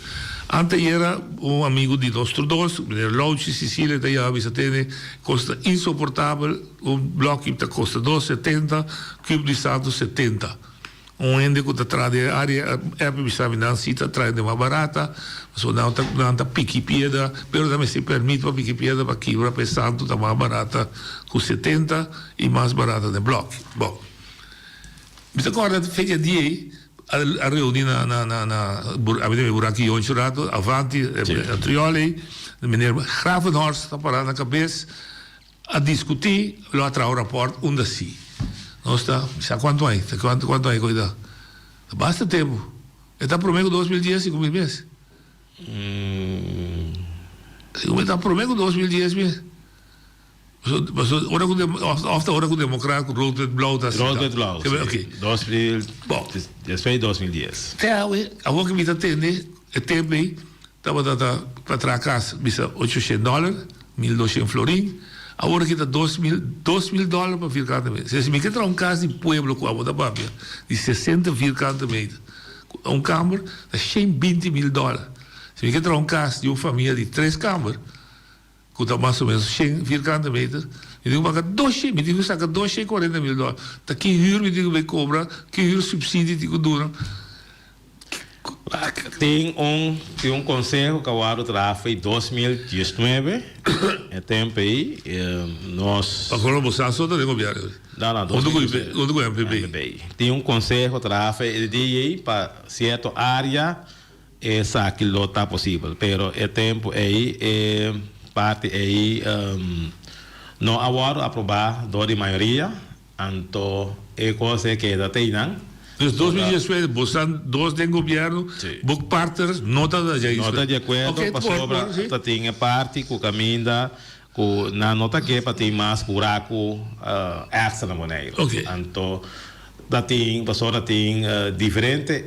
Antes era amigo de nós dois, Lauchi Sicília, daí a atende, custa insuportável, bloco que custa 2,70, Cube de Santos 70. Ende que está de área, é para você não se traz de mais barata, mas não está pique piedra, mas também se permite para pique piedra para quebrar para Santos, está mais barata com 70 e mais barata de bloco. Bom, mas agora, fecha dia, a reunião a buraquinho onde churado, avanti, a trioli, o meneer Gravenhorst está parado na cabeça, a discutir, lá atrás o rapport, onde se. Não está, já quanto é? Quanto é coisa? Basta tempo. Está prometo 2010, 5 mil meses. Está prometo 2010 mesmo. Mas ora com o democrático, rood met blauw, dat is rood met blauw. Oké. 2010. Até a boca me atende, é tempo aí, estava para trás, bisa $800, 1.200 florins. Agora que está $2.000 para vir cada mês. Se me quer um caso de pueblo com a boda papia, de 60 vir cada mês, um câmara, é $120.000. Se me quer um caso de uma família de 3 câmaras, que está mais ou menos 100 vir cada mês, me digo, me digo, saca $240.000. Está que huur, me digo, vai cobrar, que huur subsídio, digo, dura. Tem um conselho que o traz em 2019, é tempo aí, nós... Agora você só está de governo? Não, onde é MPB? Tem um conselho que traz aí para certa área, essa que não está possível, pero é tempo aí, parte aí, não agora aprovar de maioria, então é coisa que ainda tem, não? Dus 2016, você dois de governo, book partners, nota da gente. Nota de acordo, para sobra, tem parte que caminha, na nota que para ter mais buraco extra na moneda. Então, tem, para sobra tem diferente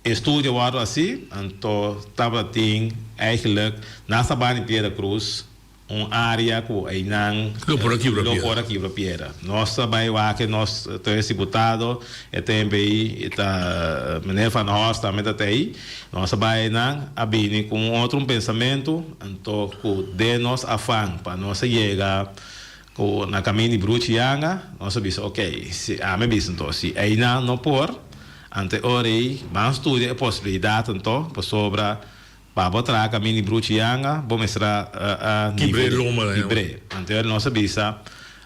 estudo agora assim, então, estava tem, eigenlijk, nessa barra em Pedra Cruz, área que ainda não por aqui para Piera. Nós trabalhamos aqui, nós temos deputado, e também está Meneer Van Horst também está aí. Nós trabalhamos a bem com outro pensamento, então de nós afã para nós chegar na caminho de Brucianga, nós sabemos, ok, se a me bis então se ainda não por, ante hora vamos estudar a possibilidade então para sobra para botar caminho de Brucianga, vou mostrar a nível de então nós sabemos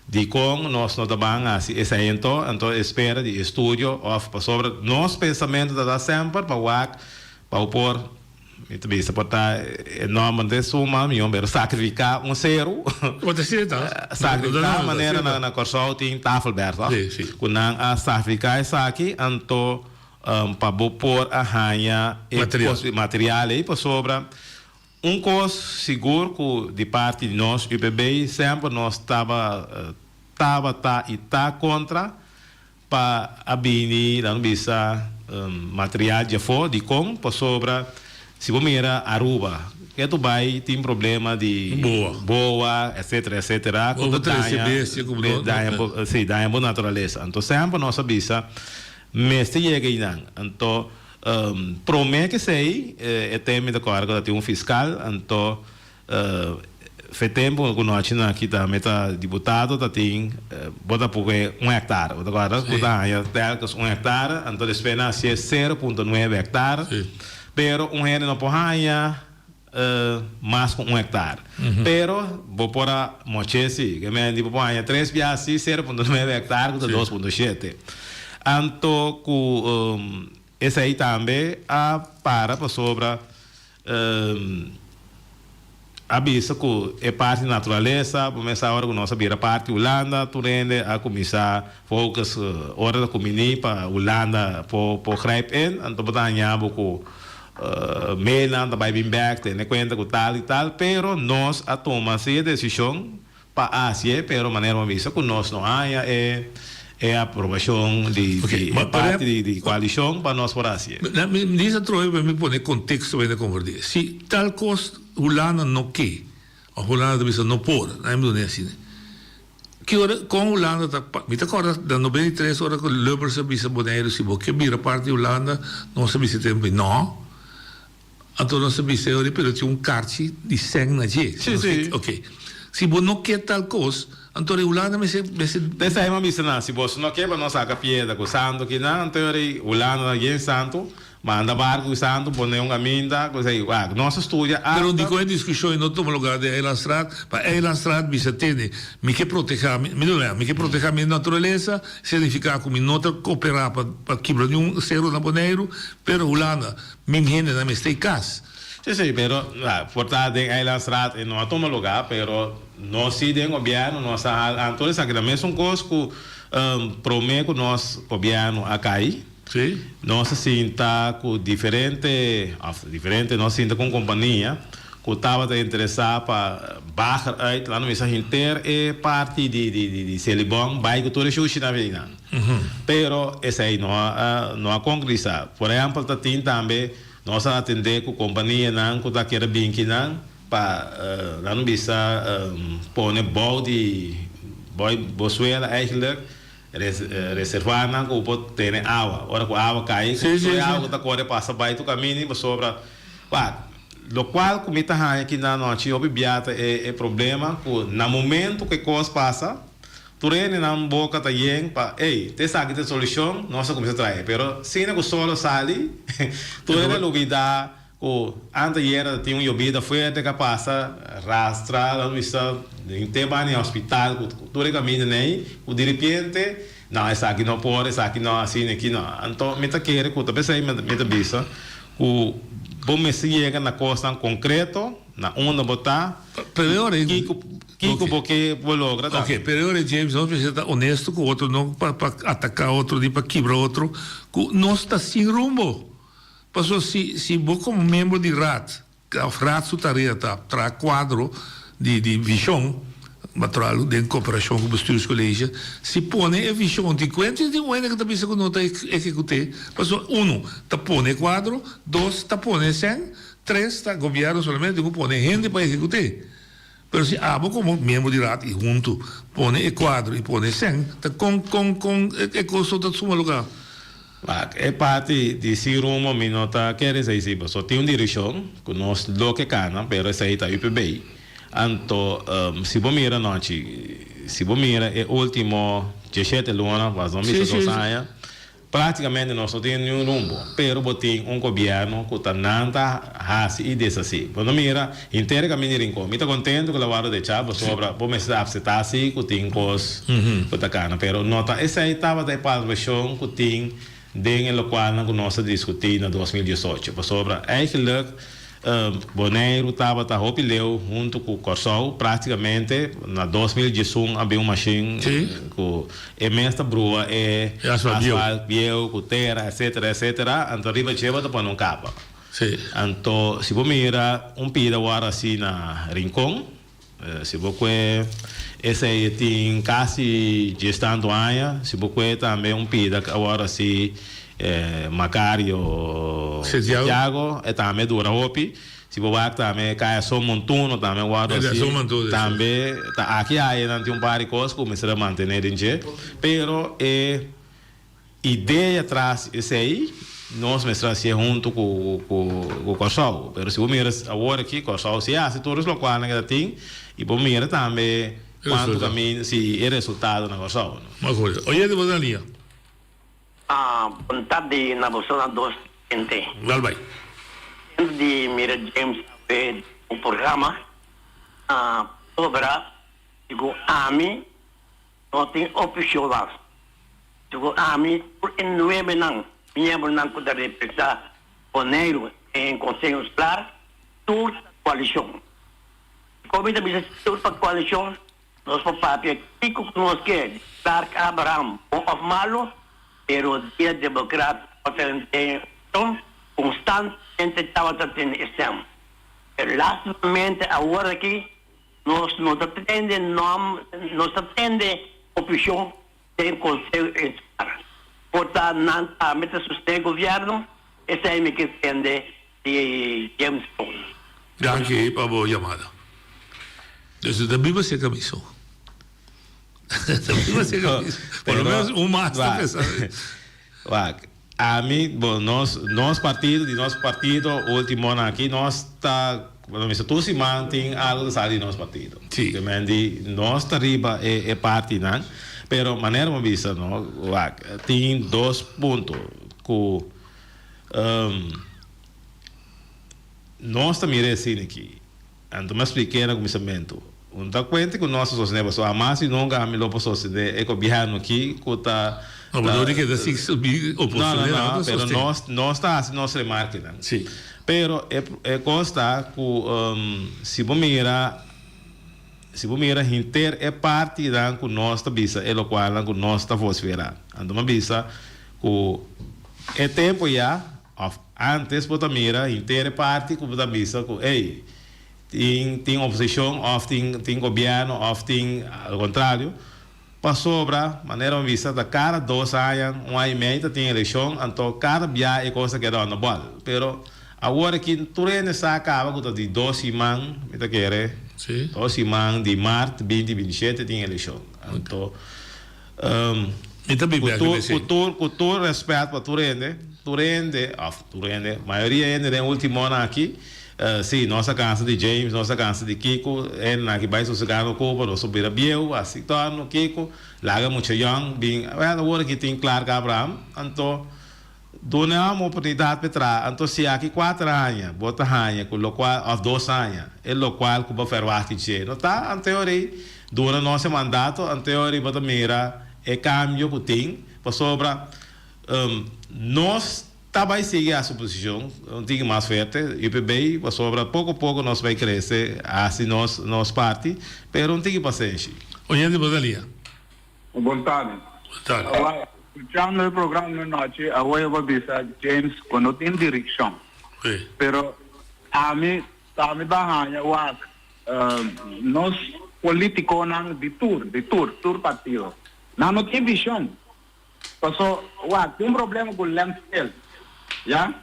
de como nós não estamos assim esse então espera de estudo ou para sobre nosso pensamento da sempre para pôr então bisa portar enorme suma milhão pero sacrificar zero sacrificar maneira na corso tem tafelberto quando a sacrificar isso aqui então para pôr a ranha material aí para sobra coisa seguro que de parte de nós UPB sempre nós estava contra para abrir não bisa material de fora de como para sobra se você mira Aruba que tu vai tem problema de boa etc quando dá boa natureza então sempre nós avisa mas se chega aí então promete que sei é tema da carga tem fiscal então faz tempo que nós aqui da meta deputado tem bota por 1 hectare agora bota aí até 1 hectare então despena se 0,9 hectare pero rende não porranha mais com 1 hectare pero vou por a mochesi que me digo porranha 3 piasi 0,9 hectare com 2,7 então esse aí também para sobra avisa que é parte da natureza, começar agora com nossa vira parte Holanda, tu rende a começar focus hora da comini para Holanda por grijp in, então botar nhabo com Milan, também bem back, tem conta com tal e tal, pero nós a tomar essa decisão para Ásia, pero maneira avisa que nós não há é a aprovação de parte de coalição para nós por Ásia. Me diz a Troy para me pôr contexto para converter. Se tal coisa Holanda não quer, a Holanda também não pode, não é muito assim. Que hora com Holanda me te acordas da 93 horas que o Lubbers se bisa boneiro se porque vira parte de Holanda não se bisa tempo não. Então não se bisa ori pero tinha carte de sangue na je. Sim. Ok. Se você não quer tal coisa, então a Holanda me se dessa é uma missão, se você não quer para nós sacar pieda com santo que não, então a Holanda é santo. Manda barco santo, põe uma minda, coisa aí. Nossa estudia. Pero digo a discussão em outro lugar de Eilandstraat, para Eilandstraat bisa tem, me que proteger a minha natureza, significa que me não cooperar para quebrar nenhum zero na boneiro, pero Holanda, minha gente não me está em casa. Sim, pero portanto em Eilandstraat não toma lugar, pero nós sim tem governo, nossa natureza que também são coisas que promete nosso governo a cair. Sim. Nós sinta com diferente, nós sinta com companhia que estava interessado para baixar aí lá no mensagem inter é parte de Celibon, vai que todo show na vida. Pero esse aí não a concretizar. Por exemplo, tem também nós atender com companhia não que tá querer bem que não para lá no bisa pôr balde bosuela eigenlijk reservar na que pode ter água. Ora com a água cai, a água está correndo passa by tu caminho sobra. Lo qual como está aqui na noite obviata é problema que no momento que coisa passa, tu rene na boca tá yen pa, te sabe que solução, nossa começa a trazer, pero se não solo sali, tu rene lubida o antes era tinha llovida fuerte que passa rastra lá no está em Tebani hospital tu rene caminho nem o de repente não essa aqui não pode essa aqui não assim aqui não então me tá querer que tu pensa aí me tá bisa o bom me chega na coisa concreto na onda botar pior é que porque vou lograr ok pior é James não precisa estar honesto com o outro não para atacar outro nem para quebrar outro não está sem rumo. Passou se você como membro de RAT, o RAT sua tarefa traz quadro de visão, material de cooperação com os estudos colégios, se põe a visão de quantos de moeda que está pensando que não está executando. Passou está põe quadro, está põe 100, 3 está governo somente que põe gente para executar. Mas se como membro de RAT e junto põe quadro e põe 100, está com custo da sua lugar. É parte de si rumo minota quer dizer se só tem uma direção que nós lo que cana, pero essa aí está UPB. Então, se você mira noite, se você mira é último 17 luna, mas não me anos, praticamente nós só temos nenhum rumo, pero botem governo que está nanta hasi e dessa assim. Quando mira inteiro caminho rincon, me está contente que a hora de chá, sobra, vou me aceitar assim que tem coisas que está cana, pero nota essa aí estava da participação que tem dentro do qual nós discutimos em 2018. Sobre eigenlijk, Bonaire estava opileu junto com o Corsol, praticamente, na 2018 havia uma machine que é mestra brua, é asfalto, biel, com terra, etc. Então, arriba chega para não capa. Então, se você mira pida agora assim na Rincon, se você esse aí tem quase gestando anos, se você também pida agora assim Macario Santiago é também dura opi se você também cai só montuno também agora assim também aqui aí não tem par de coisas como se manter em dia, pero ideia atrás esse aí nós mestramos junto com o Corsol, pero se você mira agora aqui Corsol se hace todos os locais que tem e você mira também quanto caminho se é resultado na Corsol. Uma coisa, olha de boa linha. Vontade na bolsa dos gente. Vai. De Mira James o programa sobre digo ami não tem opção digo ami por em 9 não membro não pode representar Bonaire em conselho escolar toda coalição comida bisa para coalição, nós papapia, Kiko nós que Clark Abraham, bom ou malo, pero dia democrata, constantemente estava tendo exame. Pero lastamente agora aqui, nós não atende opção do Conselho Escolar. Portanto, não está a sustento do governo, esse é o que atende de James Bond. Grazie per la chiamata. Adesso dobbiamo essere capito. Dobbiamo essere capito. Por lo menos un master. A mí, bueno, nos partido, de nosso partido, último ano aqui, nós está, quando tu se mantém algo sai de nosso partido. Sim. Porque nós está riba é parte, não? Pero maneira uma vista, não? Tem 2 pontos que nós também merecemos aqui. Então, me expliquei no começamento. Não conta que nós sostenemos só a massa e nunca a melhor pessoa se é que o governo aqui que está. No, ma non è che da si oppone, no, pero no está así, no se remarque. Sí. Pero consta que se você mira inter é parte da que nós está bisa, é o qual que nós está vociferando. Então, uma bisa que é tempo já, antes você mira inter é parte que você bisa que ei, tem oposição, ou tem governo, ou tem ao contrário. Passou para maneira vista da cada 2 anos, 1 ano e meio tem eleição, então cada dia é coisa que dá na bola. Pero agora que tu está acaba com de 2 semanas, me tá querer? Sim. 2 semanas de março 2027 tem eleição. Então, com todo respeito para tu rende, a maioria ainda no último ano aqui. Sim, nossa casa de James, nossa casa de Kiko, na que vai sossegar no Cuba, nós subir Biel, assim, no Kiko, larga muito young, bem, agora que tem claro que Abraham, então, dona uma oportunidade para trás, então, se aqui 4 anos, bota anos, com o qual, ou 2 anos, é o qual que vai fazer parte não tá, em teoria, dona nosso mandato, em teoria, bota mira, é cambio que tem, para sobra, nós, vai seguir a sua posição, não tem mais forte, o PBI, sobra pouco a pouco nós vai crescer, assim nós parte, mas não tem paciência. Olhando de Badalia. Boa tarde. Boa tarde. Escuchando el programa de noche, ahora voy a decir, James, cuando tiene dirección. Sí. Pero a mí baja, nos políticos de tour partido. No tiene visión. Pasó, tem problema con el landfill. Ya?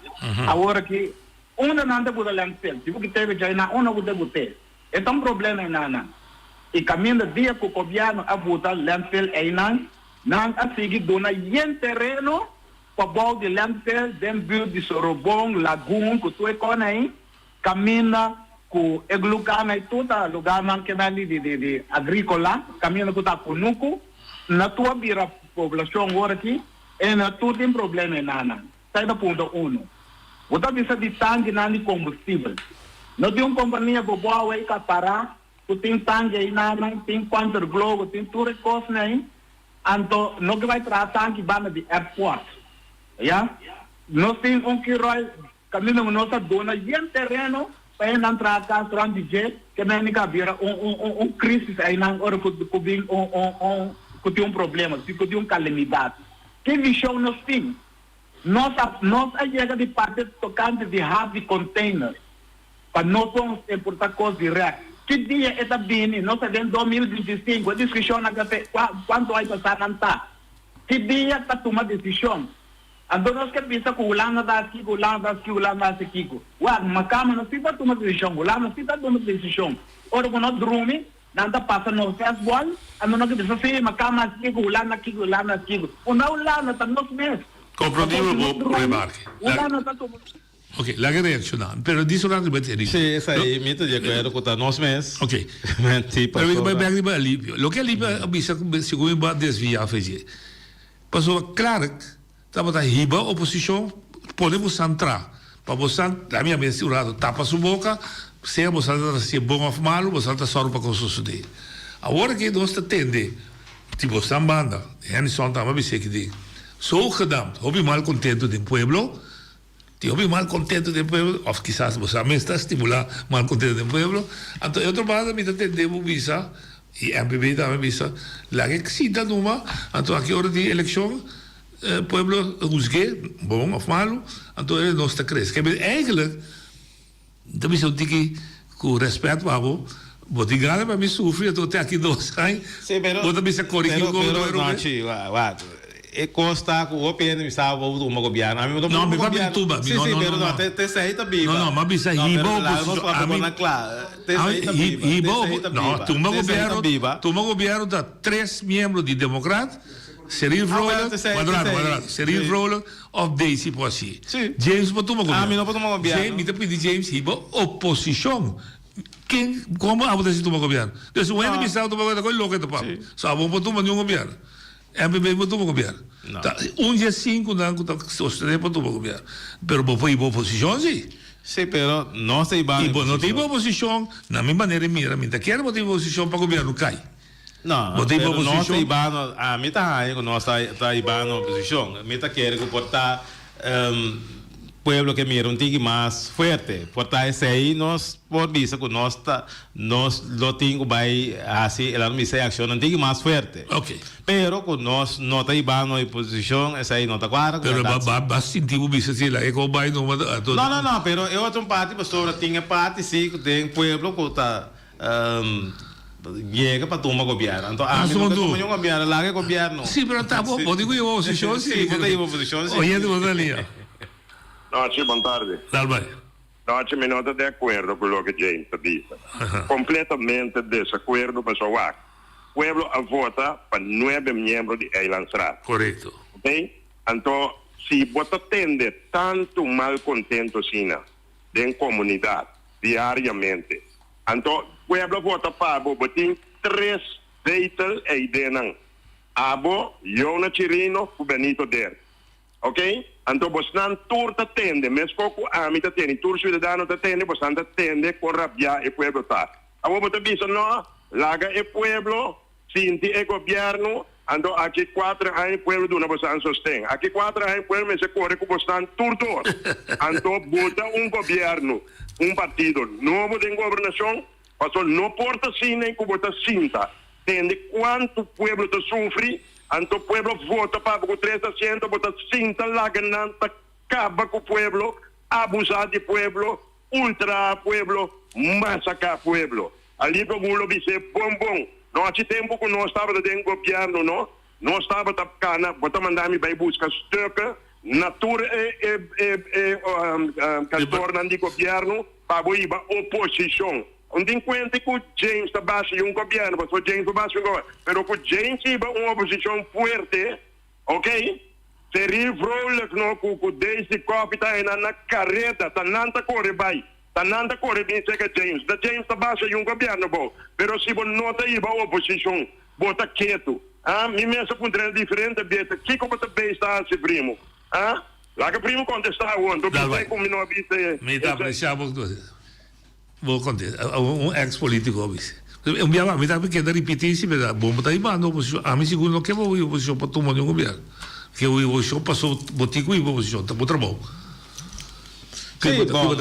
Agora que não anda por landfill, tipo que teve já na não pode botar. É um problema ainda. E caminho dia que o governo a botar landfill ainda, não a seguir dona em terreno para bom de landfill, dentro de Sorobong, Lagoon, que tu é com aí, caminha com eglucana e tudo lugar não que ali de agrícola, caminha com tá conuco, na tua vira população agora aqui, é na tudo tem problema ainda. Sai da ponto 1. Você precisa de tanque de combustível. Não tem uma companhia que vai parar, que tem tanque aí, tem quanto globo, tem tudo coisa aí. Então, não vai trazer tanque banda de airport. Já? Nós temos que ir caminho nossa dona e terreno para entrar a casa de jeito, que não é cabira crise aí na hora que tem problema, que tem calamidade. Que visão nós temos? Nós chega de parte tocante de heavy containers para nós vamos importar coisas direto. Que dia está vindo? Nós estamos em 2025, a discussão na quanto vai passar não está. Que dia está tomando decisão? Então nós queremos pensar que o Holanda está aqui, o Holanda está aqui. Mas calma, não se está tomando decisão, o Holanda não se está tomando decisão. Ora, quando nós dormimos, não está passando no festival, então nós queremos assim, mas calma aqui, o Holanda aqui. O Holanda está nos meses. Comprometivo por remarque. Ok, la che reacciona. Però di soltanto batteria. Sì, sai, mi di acuerdo con nos mes. Ok. Tipo. Però vai bene per Libia. Lo che Libia ha visto come va desviar fazer. Passou claro, estava da riba oposição, podemos entrar. Para você, a minha mensurado tapa sua boca, se você está se bom ou malo, você está só para suceder. Agora que nós tende, tipo sambanda, Henderson estava a dizer que sou gedampt, hobby mal contento do pueblo, Tío, mal contento del pueblo, o quizás vos también está estimulado mal contento del pueblo. Entonces, otro más, me tenemos visa, y MPB también visa, la que cita numa, entonces aquí ahora de elección, pueblo juzgue, bom of malo, entonces no está crece. Que eigenlijk, dat is een tikkie, con respeto, wabo, wat die gane bij mij sufre, tot aqui 2 anos, wat dat is een corriging. Pero, no, chi, wat. Costa com o PN me estava o uma governo a mim não me vai tuba sim sim pero não te sei tá biba não mas bisa hibo a mim claro te sei tá biba hibo não tu uma governo da 3 membros de democrata Cyril Froelich quadrado Cyril Froelich of Daisy Poissi James Potuma governo a mim não Potuma governo James me pedi James hibo oposição quem como a você toma governo então o ano me estava tomando coisa louca do papo só vou Potuma nenhum governo MPB botou para governo. No. Dia 5 não está sustentando para o governo. Pero foi oposição, sim. Sim, pero não se iba. E não tem oposição, na minha maneira mira, minta quer botar oposição para o governo cai. Não, pero não se iba, a mim tá aí, não está iba na oposição. Minta quer que portar pueblo que mira um tigre mais forte. Portar esse aí nós por vista que nós lo tenho vai assim, ela não me sei ação um tigre mais forte. Ok. Pero con nos no está iba na oposição, essa aí não está claro. Pero ba sentir o bicho assim lá, é como vai não. Não, pero eu outro parte, pastor, tinha parte sim, tem pueblo que está chega para tomar governo. Então, a mim não toma nenhum governo, lá é governo. Sim, pero tá bom, pode ir oposição, sim. Sim, pode ir oposição, sim. Oye, tu ali. Noite, boa tarde. Talvez. Noite, me nota de acordo com o que James disse. Completamente desacordo, pessoal. O pueblo a vota para 9 membros de Eilandsraad. Correto. Ok? Então, se você atende tanto mal contento assim, da comunidade, diariamente, então, o pueblo vota para você tem 3 deitas e denang. Abo, Yona Chirino, o Benito Der. Ok? Então, você não turta atende, mesmo que a mim atende, tur cidadano atende, você não atende com rabia e pueblo tá. Agora você diz, não, laga e pueblo, sinti e governo, então aqui 4 anos pueblo do não você sostém. Aqui 4 anos pueblo me se corre com você turtor. Então, bota governo, partido novo de governação, mas não porta sim nem que você sinta. Entende quanto pueblo te sofre? Então o pueblo vota para o 3%, bota cinta lá que não acaba com o pueblo, abusar do pueblo, ultra pueblo, massacrar pueblo. Ali para o lobby se bom. Não há tempo que nós estávamos dentro do governo, não? Nós estávamos tapando, bota mandar-me para buscar estuca, natura cantor não de governo, para ir para oposição. Não tem conta que o James está baixo de governo, mas o James está baixo de governo. Mas o James é uma oposição forte, ok? Seria Froelich, não, que o Daisy Coffee está na carreta, está nanta corre bem. Está nanta corre bem, seja James. Da James está baixo de governo, bom. Mas se você não está aí para a oposição, bota quieto. Me mesmo com um diferente, beta. Que como você bem está assim, primo? Lá que primo contestar ontem, eu pensei como não havia... Me está apreciando, vou contar, ex-político, eu me amava, me dava que repetir se me dá bom botar aí não oposição, a mim segundo não que vou oposição para tomar nenhum governo, que o oposição passou botico e oposição, tá muito bom. Sim, bom,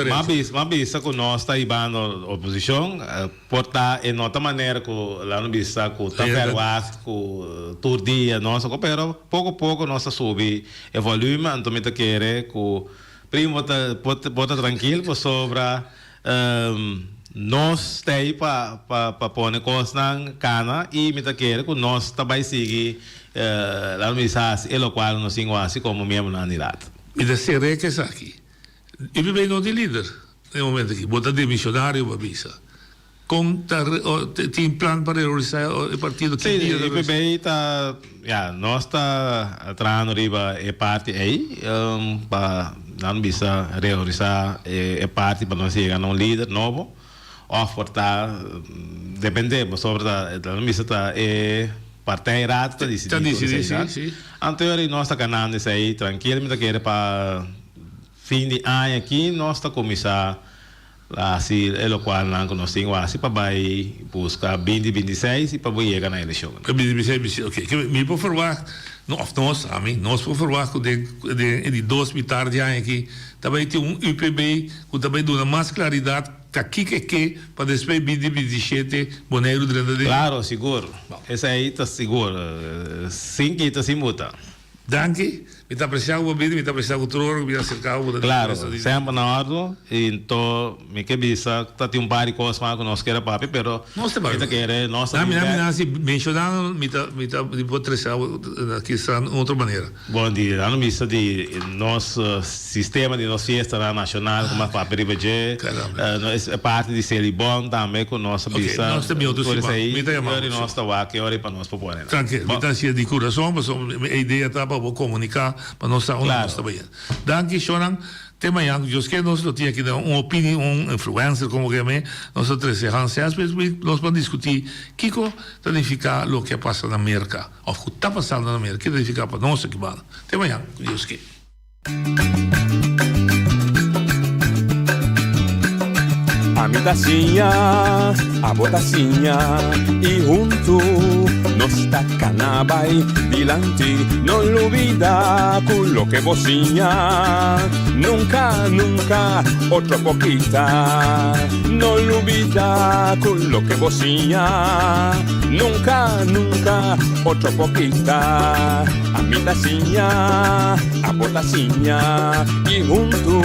mas bisa que nós está aí na oposição, portar em outra maneira que lá no bisa que tá perwas, que todo dia nós, pero pouco a pouco nós sobe o volume, então me tá querer que primo bota tranquilo sobre nós tem para pôr coisas na cana e me quer que nós também seguir a mensagem e o qual nós assim como membro na unidade. Me dá ser que está aqui. E me vem de líder no momento aqui, bota de missionário para visa. Tem plano para realizar o partido que sim, o PBI está, nós está trazendo riba e parte aí para não bisa realizar e parte para nós chegar a líder novo ou portar dependemos sobre da bisa tá partei rato tá decidido sim. Anterior nós está ganhando isso aí tranquilo me quer para fim de ano aqui nós está começar Assim, é o qual não conhecemos, assim, para vai buscar 2026 e para vai chegar na eleição. 2026, ok. Me por favor, nós por favor, de 2 tarde aqui, também tem UPB, que também dá mais claridade, que para depois 2027, boneiro de Claro, seguro. Esse aí está seguro. Sim que está sem muta. Danke, me está apreciando o vídeo, me está apreciando o trono, me está cercado. Claro, sempre na ordem. Então, me que bisa, tá tem par de coisas que nós queremos papi, pero nós também queremos nós também. Mencionando, me está apreciando aqui de outra maneira. Bom dia, não missa de nosso sistema de nossa festa nacional, como a papi ribeje, é parte de ser bom também com nossa bisa. Nós também outros me tá chamando. Nós tá aqui hora para nós propor. Tranquilo, me está cheio de coração, mas a ideia tá para comunicar para nós onde nós também. Danke, Shonan. Tema yang, eu que nós não tinha aqui uma opinião, influencer como que é, nós três anos, nós vamos discutir que significa o que passa na América, ou o que está passando na América, que significa para nós aqui, mano. Tema yang, eu que. A mi tacinha, a botacinha e junto nos tacanabay dilante, no olvida con lo que vocinha, nunca, nunca, otra poquita, no olvida con lo que vocinha, nunca, nunca, otra poquita, a mi tacinha, a botacinha y junto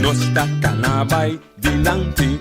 nos tacanabay dilante.